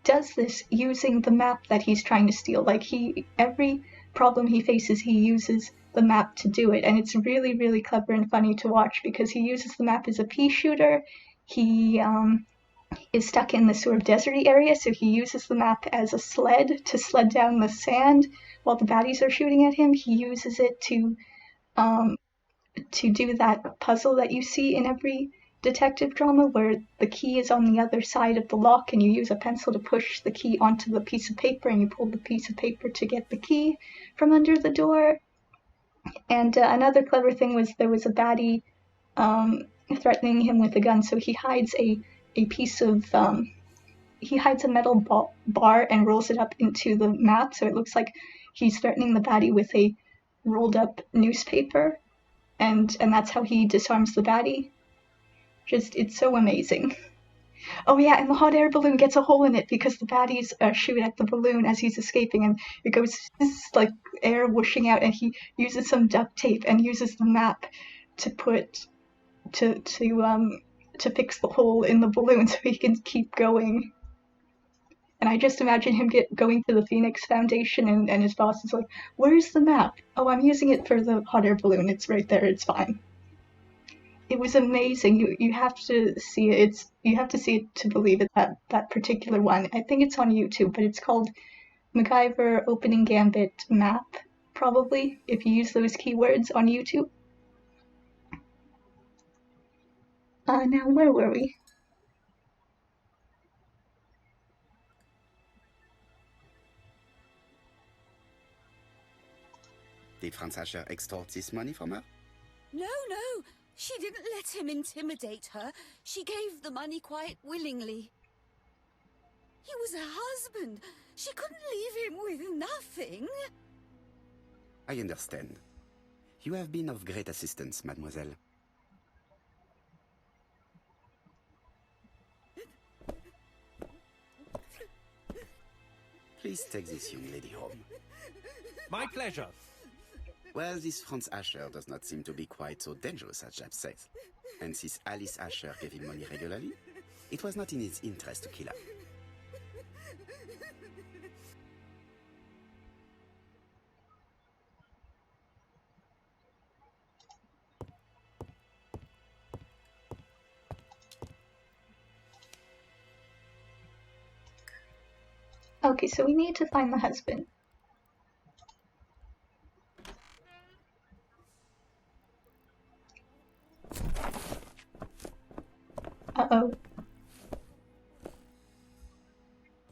does this using the map that he's trying to steal. Like, every problem he faces, he uses the map to do it, and it's really, really clever and funny to watch because he uses the map as a pea shooter. He is stuck in this sort of deserty area, so he uses the map as a sled to sled down the sand while the baddies are shooting at him. He uses it to do that puzzle that you see in every detective drama where the key is on the other side of the lock and you use a pencil to push the key onto the piece of paper and you pull the piece of paper to get the key from under the door. And another clever thing was there was a baddie threatening him with a gun, so he hides a piece of he hides a metal bar and rolls it up into the map, so it looks like he's threatening the baddie with a rolled up newspaper, and that's how he disarms the baddie. It's so amazing. Oh yeah, and the hot air balloon gets a hole in it because the baddies shoot at the balloon as he's escaping, and it goes like air whooshing out, and he uses some duct tape and uses the map to put to fix the hole in the balloon so he can keep going. And I just imagine him going to the Phoenix Foundation, and his boss is like, "Where's the map? Oh, I'm using it for the hot air balloon. It's right there. It's fine." It was amazing. You have to see it. You have to see it to believe it. That particular one. I think it's on YouTube, but it's called MacGyver Opening Gambit Map. Probably if you use those keywords on YouTube. Now where were we? Did Franz Asher extort this money from her? No, no. She didn't let him intimidate her. She gave the money quite willingly. He was her husband. She couldn't leave him with nothing. I understand. You have been of great assistance, mademoiselle. Please take this young lady home. My pleasure. Well, this Franz Asher does not seem to be quite so dangerous as Jab says. And since Alice Asher gave him money regularly, it was not in his interest to kill her. Okay, so we need to find the husband. Uh-oh.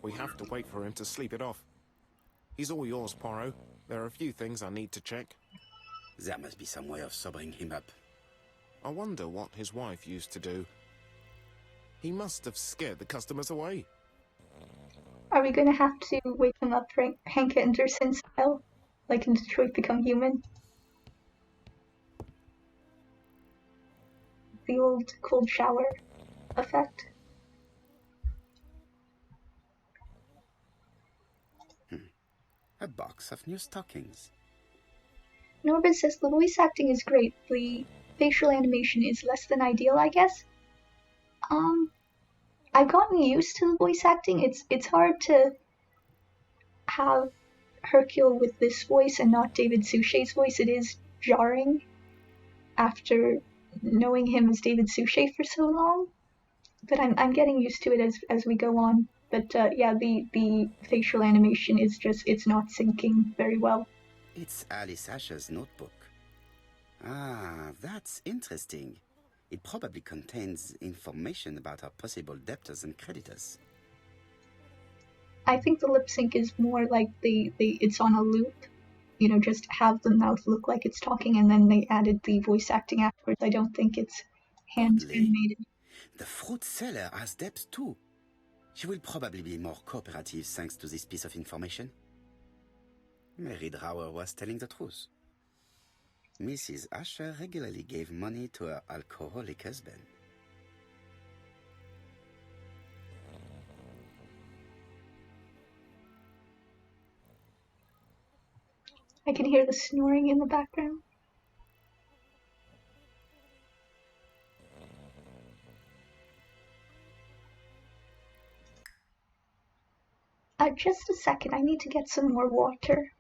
We have to wait for him to sleep it off. He's all yours, Poirot. There are a few things I need to check. There must be some way of sobering him up. I wonder what his wife used to do. He must have scared the customers away. Are we gonna have to wake him up Hank Anderson style? Like in Detroit Become Human? The old cold shower effect? A box of new stockings. Norbert says the voice acting is great. The facial animation is less than ideal, I guess. I've gotten used to the voice acting. It's hard to have Hercule with this voice and not David Suchet's voice. It is jarring after knowing him as David Suchet for so long. But I'm getting used to it as we go on. But yeah, the facial animation is just, it's not syncing very well. It's Alice Asher's notebook. Ah, that's interesting. It probably contains information about our possible debtors and creditors. I think the lip sync is more like it's on a loop. You know, just have the mouth look like it's talking, and then they added the voice acting afterwards. I don't think it's hand animated. The fruit seller has debts too. She will probably be more cooperative thanks to this piece of information. Mary Drower was telling the truth. Mrs. Asher regularly gave money to her alcoholic husband. I can hear the snoring in the background. Just a second, I need to get some more water.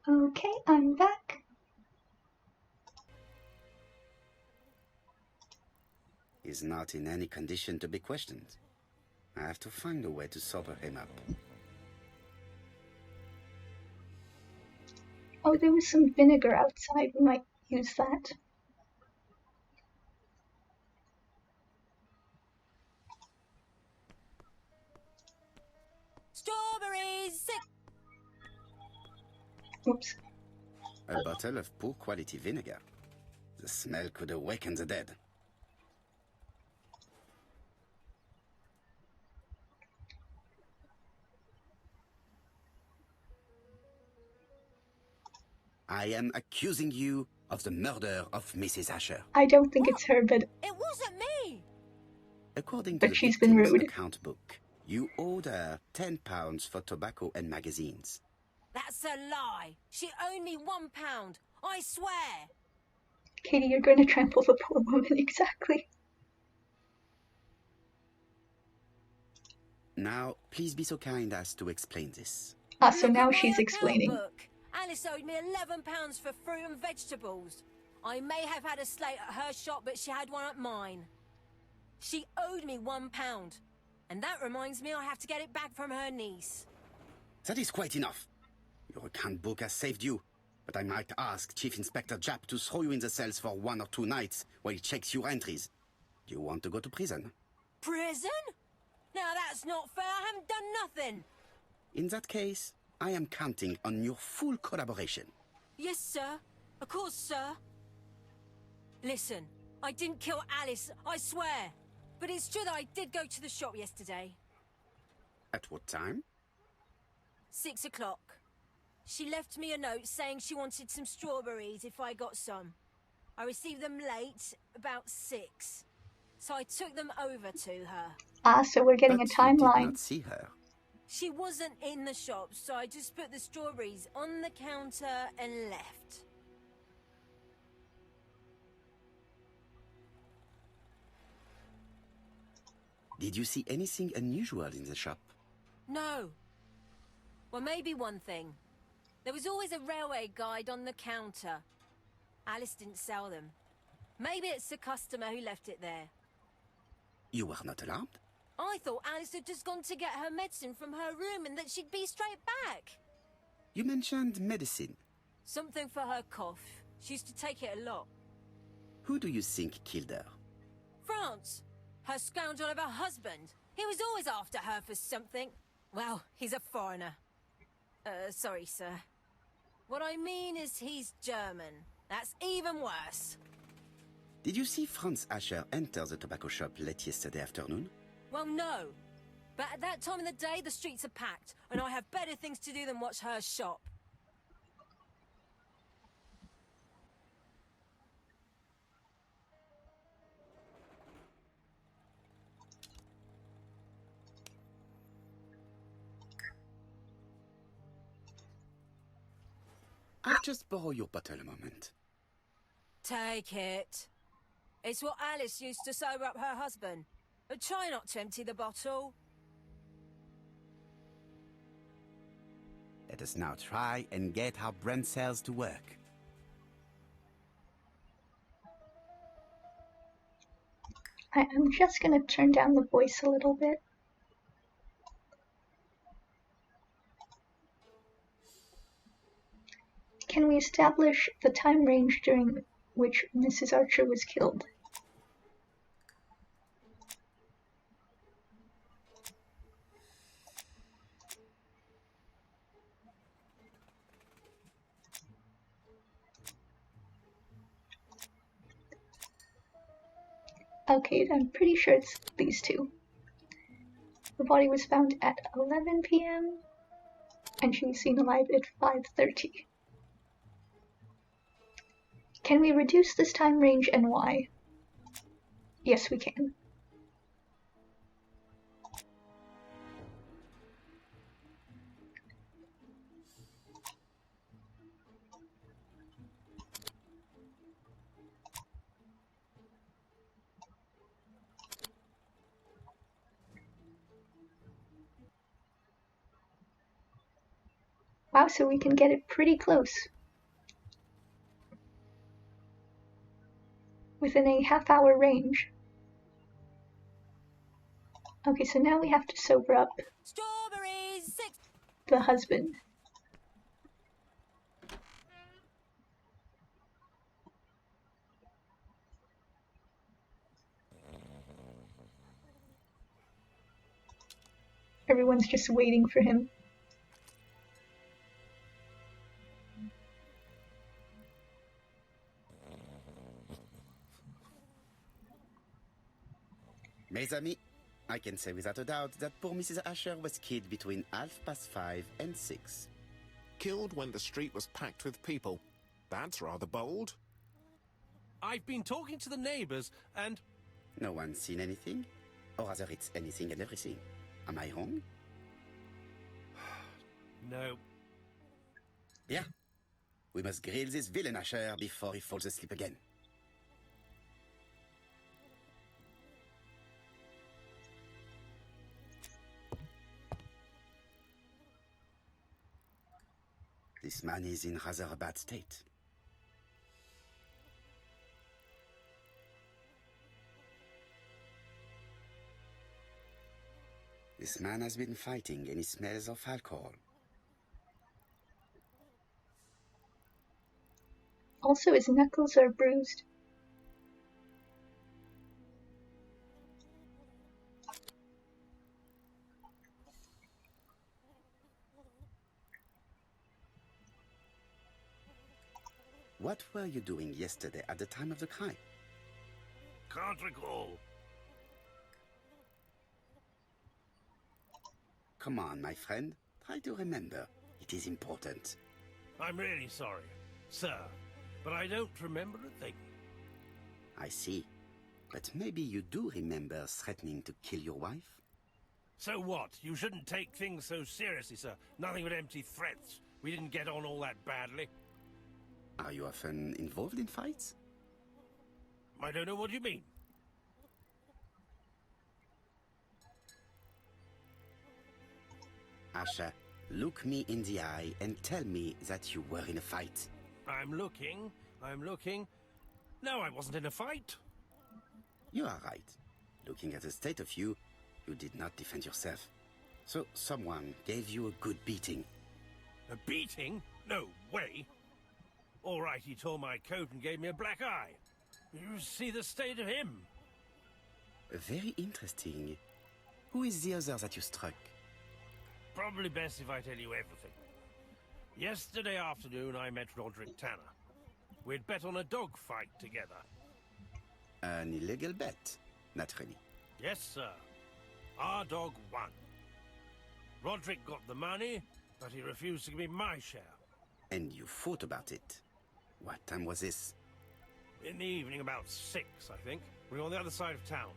Okay, I'm back. He's not in any condition to be questioned. I have to find a way to sober him up. Oh, there was some vinegar outside. We might use that. Strawberries! Whoops. A bottle of poor quality vinegar. The smell could awaken the dead. I am accusing you of the murder of Mrs. Asher. I don't think it's her, but It wasn't me! According to the she's been victim's rude. account book, you owed her £10 for tobacco and magazines. That's a lie. She owed me £1. I swear. Katie, you're going to trample the poor woman, exactly. Now, please be so kind as to explain this. Ah, so Look now at my she's account explaining. book. Alice owed me £11 for fruit and vegetables. I may have had a slate at her shop, but she had one at mine. She owed me £1. And that reminds me I have to get it back from her niece. That is quite enough. Your account book has saved you, but I might ask Chief Inspector Japp to throw you in the cells for 1 or 2 nights while he checks your entries. Do you want to go to prison? Prison? Now that's not fair. I haven't done nothing. In that case, I am counting on your full collaboration. Yes, sir. Of course, sir. Listen, I didn't kill Alice, I swear. But it's true that I did go to the shop yesterday. At what time? 6 o'clock. She left me a note saying she wanted some strawberries if I got some. I received them late, about 6. So I took them over to her. Ah, so we're getting But a you did timeline. not see her. She wasn't in the shop, so I just put the strawberries on the counter and left. Did you see anything unusual in the shop? No. Well, maybe one thing. There was always a railway guide on the counter. Alice didn't sell them. Maybe it's the customer who left it there. You were not alarmed? I thought Alice had just gone to get her medicine from her room and that she'd be straight back. You mentioned medicine. Something for her cough. She used to take it a lot. Who do you think killed her? France. Her scoundrel of a husband. He was always after her for something. Well, he's a foreigner. Sorry, sir. What I mean is he's German. That's even worse. Did you see Franz Asher enter the tobacco shop late yesterday afternoon? Well, no. But at that time of the day, the streets are packed, and I have better things to do than watch her shop. I'll just borrow your bottle a moment. Take it. It's what Alice used to sober up her husband. But try not to empty the bottle. Let us now try and get our brain cells to work. I'm just going to turn down the voice a little bit. Can we establish the time range during which Mrs. Archer was killed? Okay, I'm pretty sure it's these two. The body was found at 11 p.m. and she was seen alive at 5:30. Can we reduce this time range and why? Yes, we can. Wow, so we can get it pretty close. Within a half-hour range. Okay, so now we have to sober up Strawberries, 6. the husband. Everyone's just waiting for him. Mes amis, I can say without a doubt that poor Mrs. Asher was killed between 5:30 and 6. Killed when the street was packed with people. That's rather bold. I've been talking to the neighbors and... No one's seen anything? Or rather, it's anything and everything. Am I wrong? No. Yeah. We must grill this villain Asher before he falls asleep again. This man is in rather a bad state. This man has been fighting and he smells of alcohol. Also, his knuckles are bruised. What were you doing yesterday at the time of the crime? Can't recall. Come on, my friend. Try to remember. It is important. I'm really sorry, sir, but I don't remember a thing. I see. But maybe you do remember threatening to kill your wife? So what? You shouldn't take things so seriously, sir. Nothing but empty threats. We didn't get on all that badly. Are you often involved in fights? I don't know what you mean. Asher, look me in the eye and tell me that you were in a fight. I'm looking. No, I wasn't in a fight. You are right. Looking at the state of you, you did not defend yourself. So someone gave you a good beating. A beating? No way. All right, he tore my coat and gave me a black eye. You see the state of him. Very interesting. Who is the other that you struck? Probably best if I tell you everything. Yesterday afternoon, I met Roderick Tanner. We'd bet on a dog fight together. An illegal bet, naturally. Yes, sir. Our dog won. Roderick got the money, but he refused to give me my share. And you fought about it. What time was this? In the evening, about 6, I think. We were on the other side of town.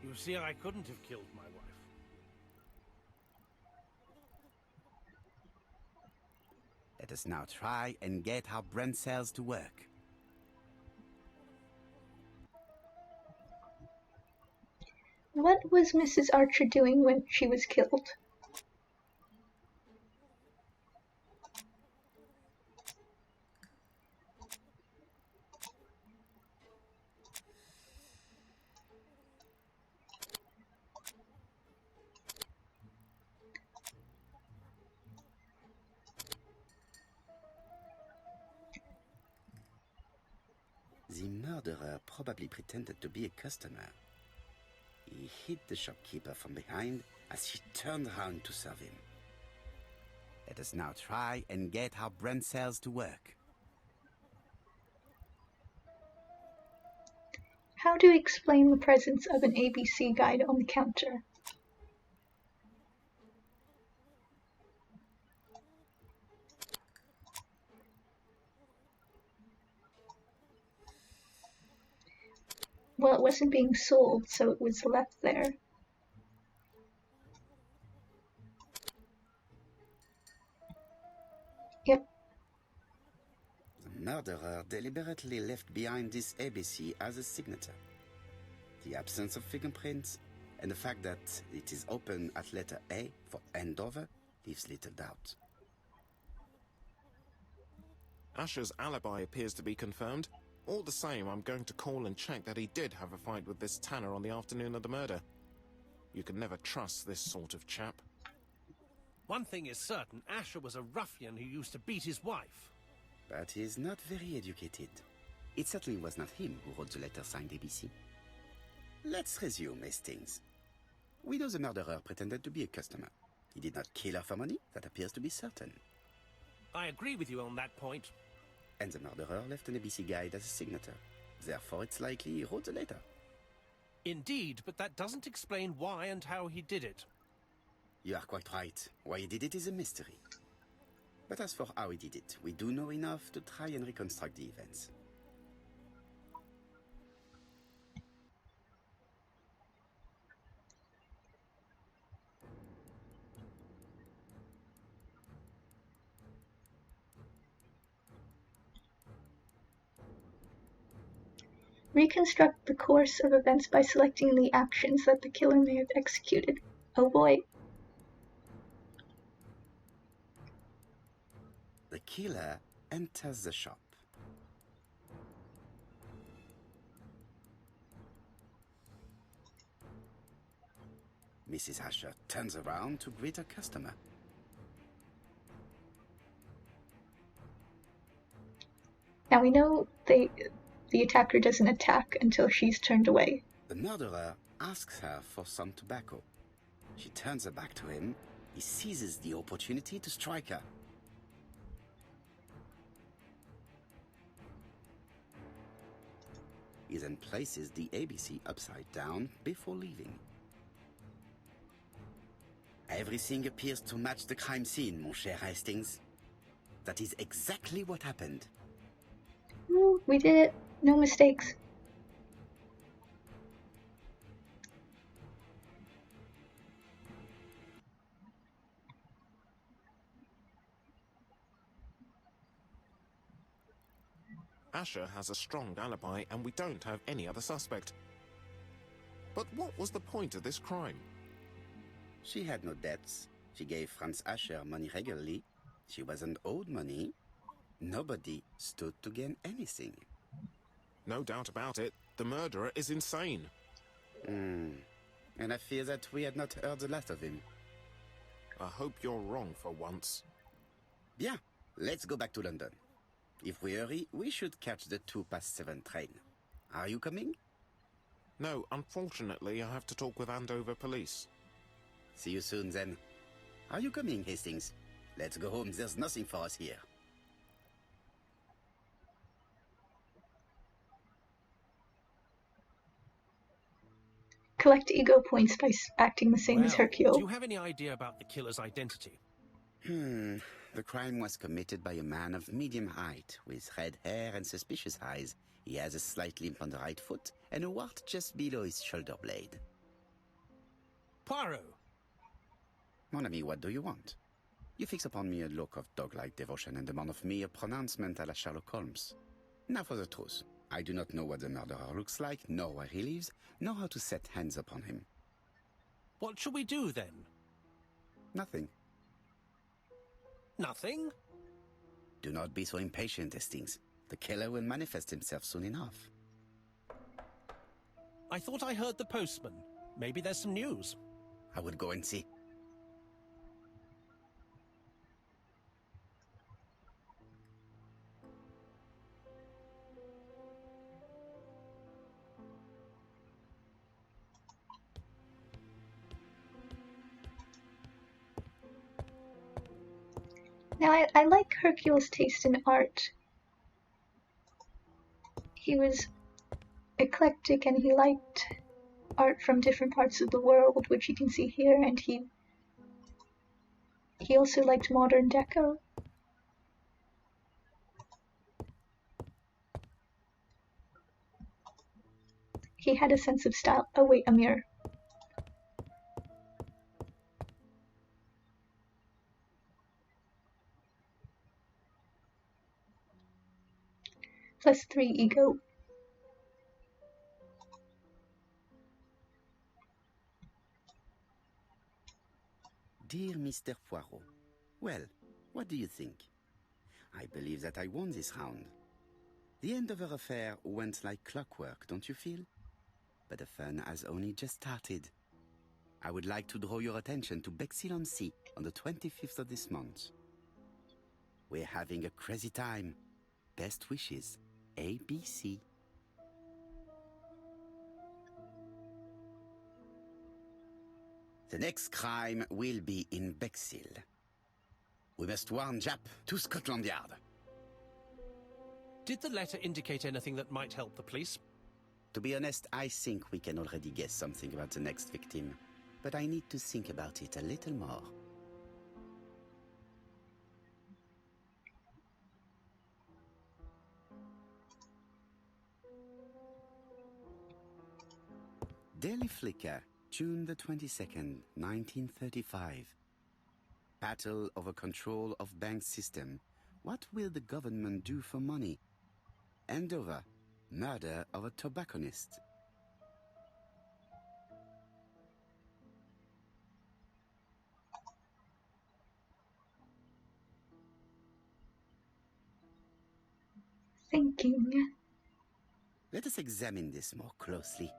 You see, I couldn't have killed my wife. Let us now try and get our brain cells to work. What was Mrs. Archer doing when she was killed? The murderer probably pretended to be a customer. He hit the shopkeeper from behind as she turned around to serve him. Let us now try and get our brain cells to work. How do you explain the presence of an ABC guide on the counter? Well, it wasn't being sold, so it was left there. Yep. The murderer deliberately left behind this ABC as a signature. The absence of fingerprints and the fact that it is open at letter A for Andover leaves little doubt. Asher's alibi appears to be confirmed. All the same, I'm going to call and check that he did have a fight with this Tanner on the afternoon of the murder. You can never trust this sort of chap. One thing is certain, Asher was a ruffian who used to beat his wife. But he's not very educated. It certainly was not him who wrote the letter signed ABC. Let's resume, Hastings. We know the murderer pretended to be a customer. He did not kill her for money, that appears to be certain. I agree with you on that point. And the murderer left an ABC guide as a signature. Therefore, it's likely he wrote the letter. Indeed, but that doesn't explain why and how he did it. You are quite right. Why he did it is a mystery. But as for how he did it, we do know enough to try and reconstruct the events. Reconstruct the course of events by selecting the actions that the killer may have executed. Oh boy. The killer enters the shop. Mrs. Asher turns around to greet her customer. Now we know the attacker doesn't attack until she's turned away. The murderer asks her for some tobacco. She turns her back to him. He seizes the opportunity to strike her. He then places the ABC upside down before leaving. Everything appears to match the crime scene, mon cher Hastings. That is exactly what happened. Ooh, we did it. No mistakes. Asher has a strong alibi and we don't have any other suspect. But what was the point of this crime? She had no debts. She gave Franz Asher money regularly. She wasn't owed money. Nobody stood to gain anything. No doubt about it, the murderer is insane. And I fear that we had not heard the last of him. I hope you're wrong for once. Bien, let's go back to London. If we hurry, we should catch the 7:02 train. Are you coming? No, unfortunately, I have to talk with Andover police. See you soon, then. Are you coming, Hastings? Let's go home. There's nothing for us here. Collect ego points by acting the same as Hercule. Do you have any idea about the killer's identity? The crime was committed by a man of medium height, with red hair and suspicious eyes. He has a slight limp on the right foot, and a wart just below his shoulder blade. Poirot! Mon ami, what do you want? You fix upon me a look of dog-like devotion and demand of me a pronouncement à la Sherlock Holmes. Now for the truth. I do not know what the murderer looks like, nor where he lives, nor how to set hands upon him. What shall we do, then? Nothing. Nothing? Do not be so impatient, Hastings. The killer will manifest himself soon enough. I thought I heard the postman. Maybe there's some news. I will go and see. Now, I like Hercule's taste in art. He was eclectic and he liked art from different parts of the world, which you can see here, and he also liked modern deco. He had a sense of style. Oh wait, a mirror. +3 ego. Dear Mr. Poirot, well, what do you think? I believe that I won this round. The end of our affair went like clockwork, don't you feel? But the fun has only just started. I would like to draw your attention to Bexhill-on-Sea on the 25th of this month. We're having a crazy time. Best wishes, ABC. The next crime will be in Bexhill. We must warn Jap to Scotland Yard. Did the letter indicate anything that might help the police? To be honest, I think we can already guess something about the next victim. But I need to think about it a little more. Daily Flicker, June the 22nd, 1935. Battle over control of bank system. What will the government do for money? Andover, murder of a tobacconist. Thinking. Let us examine this more closely.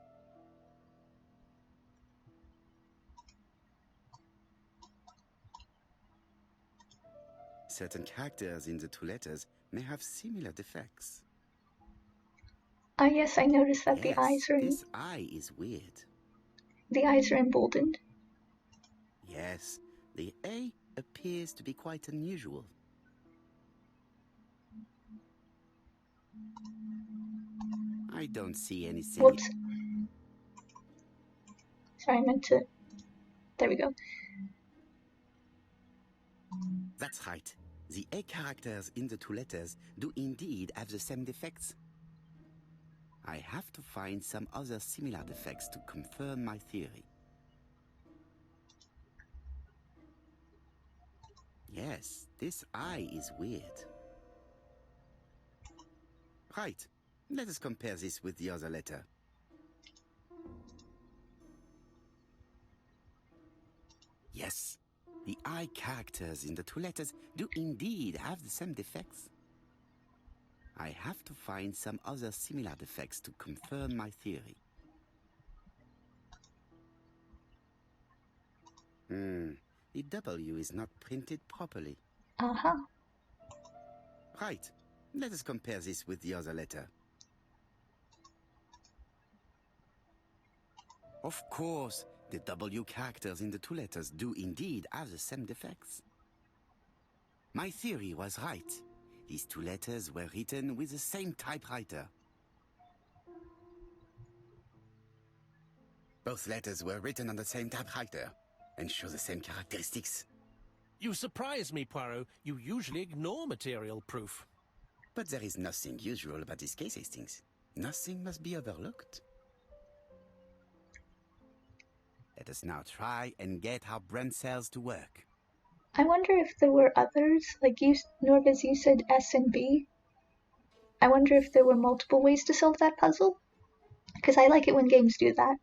Certain characters in the two letters may have similar defects. Ah, yes, I noticed that Yes, the eyes are this eye is weird. emboldened. Yes, the A appears to be quite unusual. I don't see anything. Whoops. Sorry, I meant to... There we go. That's right. The A characters in the two letters do indeed have the same defects. I have to find some other similar defects to confirm my theory. Yes, this eye is weird. Right. Let us compare this with the other letter. Yes, the I characters in the two letters do indeed have the same defects. I have to find some other similar defects to confirm my theory. The W is not printed properly. Uh-huh. Right. Let us compare this with the other letter. Of course, the W characters in the two letters do indeed have the same defects. My theory was right. These two letters were written with the same typewriter. Both letters were written on the same typewriter and show the same characteristics. You surprise me, Poirot. You usually ignore material proof. But there is nothing usual about this case, Hastings. Nothing must be overlooked. Let us now try and get our brain cells to work. I wonder if there were others, like you, Norvis, you said S and B. I wonder if there were multiple ways to solve that puzzle? Because I like it when games do that.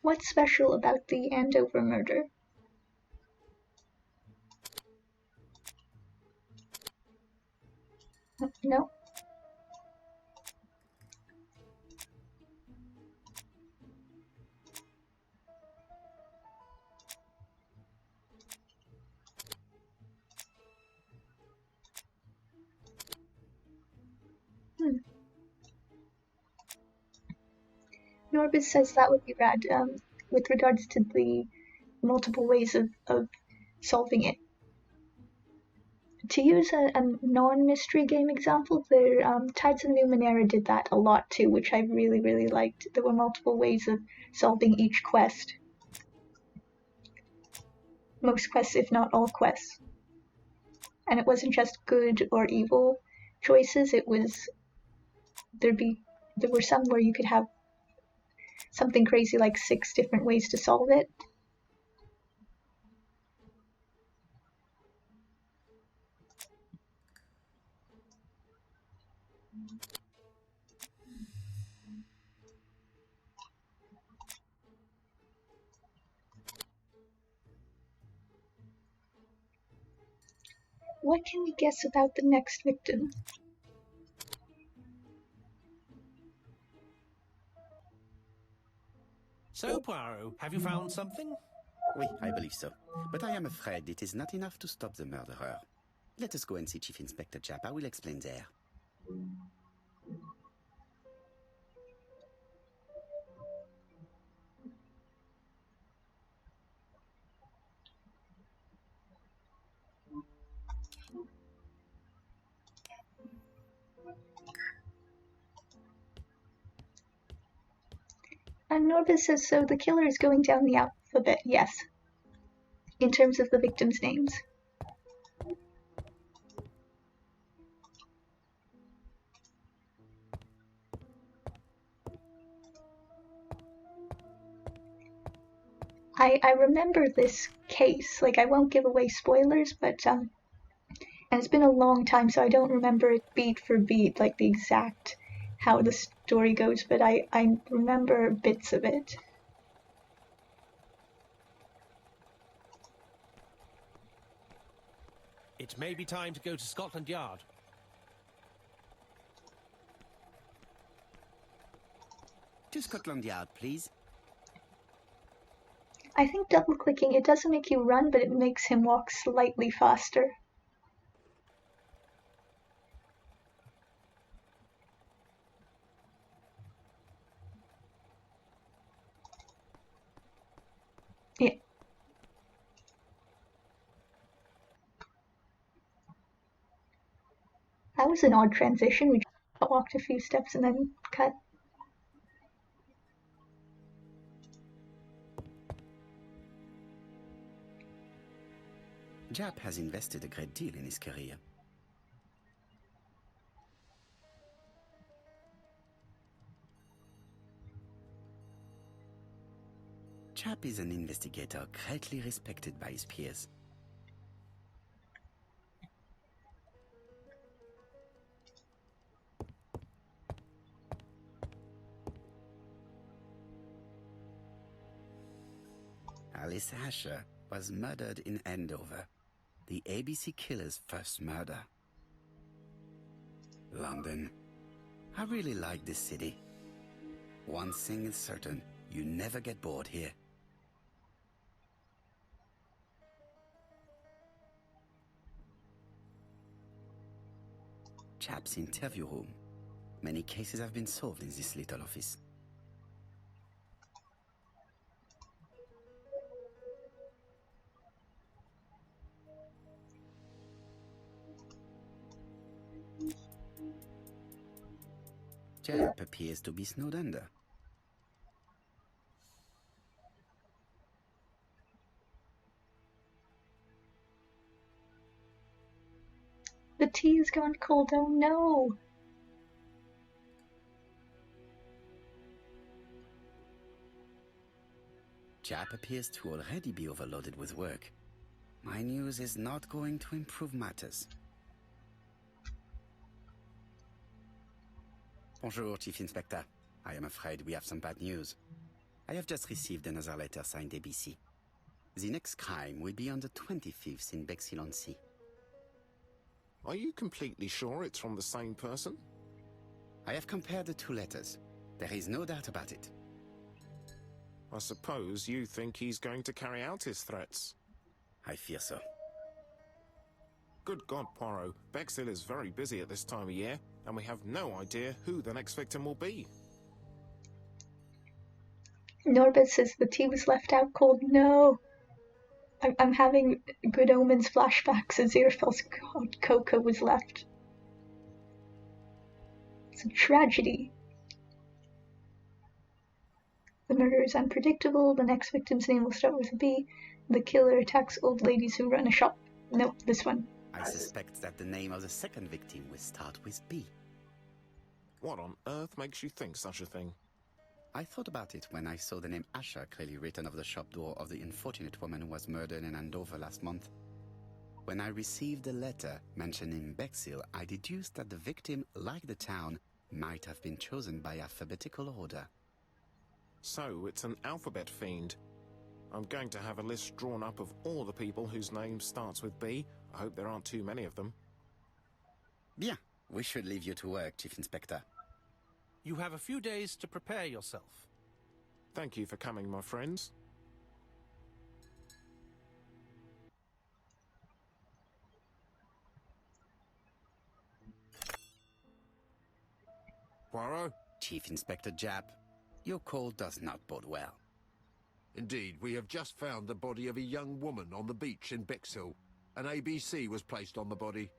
What's special about the Andover murder? No? Norbis says that would be rad, with regards to the multiple ways of solving it. To use a non-mystery game example, the Tides of Numenera did that a lot too, which I really, really liked. There were multiple ways of solving each quest. Most quests, if not all quests. And it wasn't just good or evil choices, it was... There were some where you could have something crazy like 6 different ways to solve it. What can we guess about the next victim? So, Poirot, have you found something? Oui, I believe so. But I am afraid it is not enough to stop the murderer. Let us go and see Chief Inspector Japp. I will explain there. And Norbis says, so the killer is going down the alphabet, yes. In terms of the victims' names. I remember this case. Like, I won't give away spoilers, but and it's been a long time, so I don't remember it beat for beat, like the exact how the story goes, but I remember bits of it. It may be time to go to Scotland Yard. To Scotland Yard, please. I think double-clicking, it doesn't make you run, but it makes him walk slightly faster. Yeah. That was an odd transition. We just walked a few steps and then cut. Japp has invested a great deal in his career. Japp is an investigator greatly respected by his peers. Alice Asher was murdered in Andover, the ABC killer's first murder. London. I really like this city. One thing is certain, you never get bored here. Japp's interview room. Many cases have been solved in this little office. Japp appears to be snowed under. The tea has gone cold, oh no! Japp appears to already be overloaded with work. My news is not going to improve matters. Bonjour, Chief Inspector. I am afraid we have some bad news. I have just received another letter signed ABC. The next crime will be on the 25th in Bexhill-on-Sea. Are you completely sure it's from the same person? I have compared the two letters. There is no doubt about it. I suppose you think he's going to carry out his threats. I fear so. Good God, Poirot. Bexhill is very busy at this time of year, and we have no idea who the next victim will be. Norbert says the tea was left out cold. No! I'm having Good Omens flashbacks as Aziraphale's cocoa was left. It's a tragedy. The murder is unpredictable. The next victim's name will start with a B. The killer attacks old ladies who run a shop. Nope, this one. I suspect that the name of the second victim will start with B. What on earth makes you think such a thing? I thought about it when I saw the name Asher clearly written over the shop door of the unfortunate woman who was murdered in Andover last month. When I received a letter mentioning Bexhill, I deduced that the victim, like the town, might have been chosen by alphabetical order. So, it's an alphabet fiend. I'm going to have a list drawn up of all the people whose name starts with B, I hope there aren't too many of them. Bien, we should leave you to work, Chief Inspector. You have a few days to prepare yourself. Thank you for coming, my friends. Poirot? Chief Inspector Japp, your call does not bode well. Indeed, we have just found the body of a young woman on the beach in Bexhill. An ABC was placed on the body.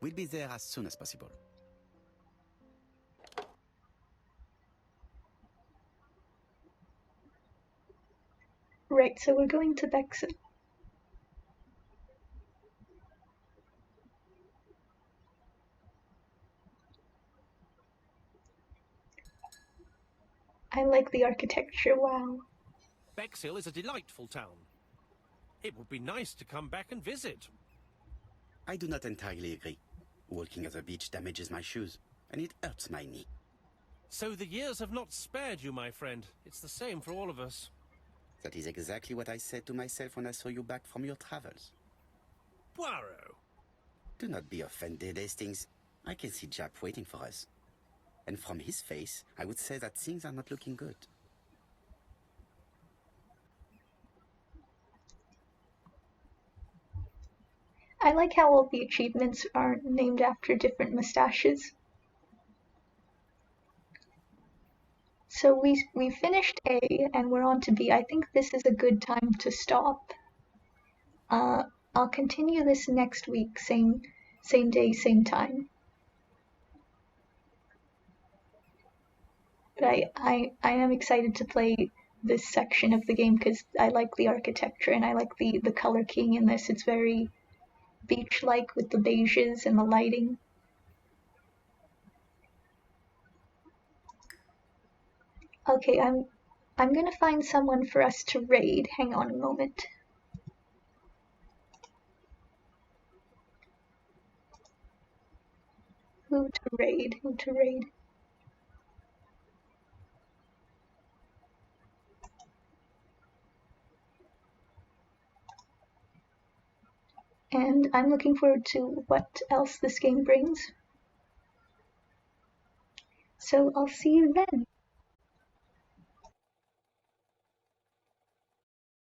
We'll be there as soon as possible. Right, so we're going to Bexhill. I like the architecture, wow. Bexhill is a delightful town. It would be nice to come back and visit. I do not entirely agree. Walking at the beach damages my shoes, and it hurts my knee. So the years have not spared you, my friend. It's the same for all of us. That is exactly what I said to myself when I saw you back from your travels. Poirot! Do not be offended, Hastings. I can see Japp waiting for us. And from his face, I would say that things are not looking good. I like how all the achievements are named after different mustaches. So we finished A and we're on to B. I think this is a good time to stop. I'll continue this next week, same day, same time. But I am excited to play this section of the game because I like the architecture and I like the color keying in this. It's very beach-like with the beiges and the lighting. Okay, I'm gonna find someone for us to raid. Hang on a moment. Who to raid? And I'm looking forward to what else this game brings. So I'll see you then.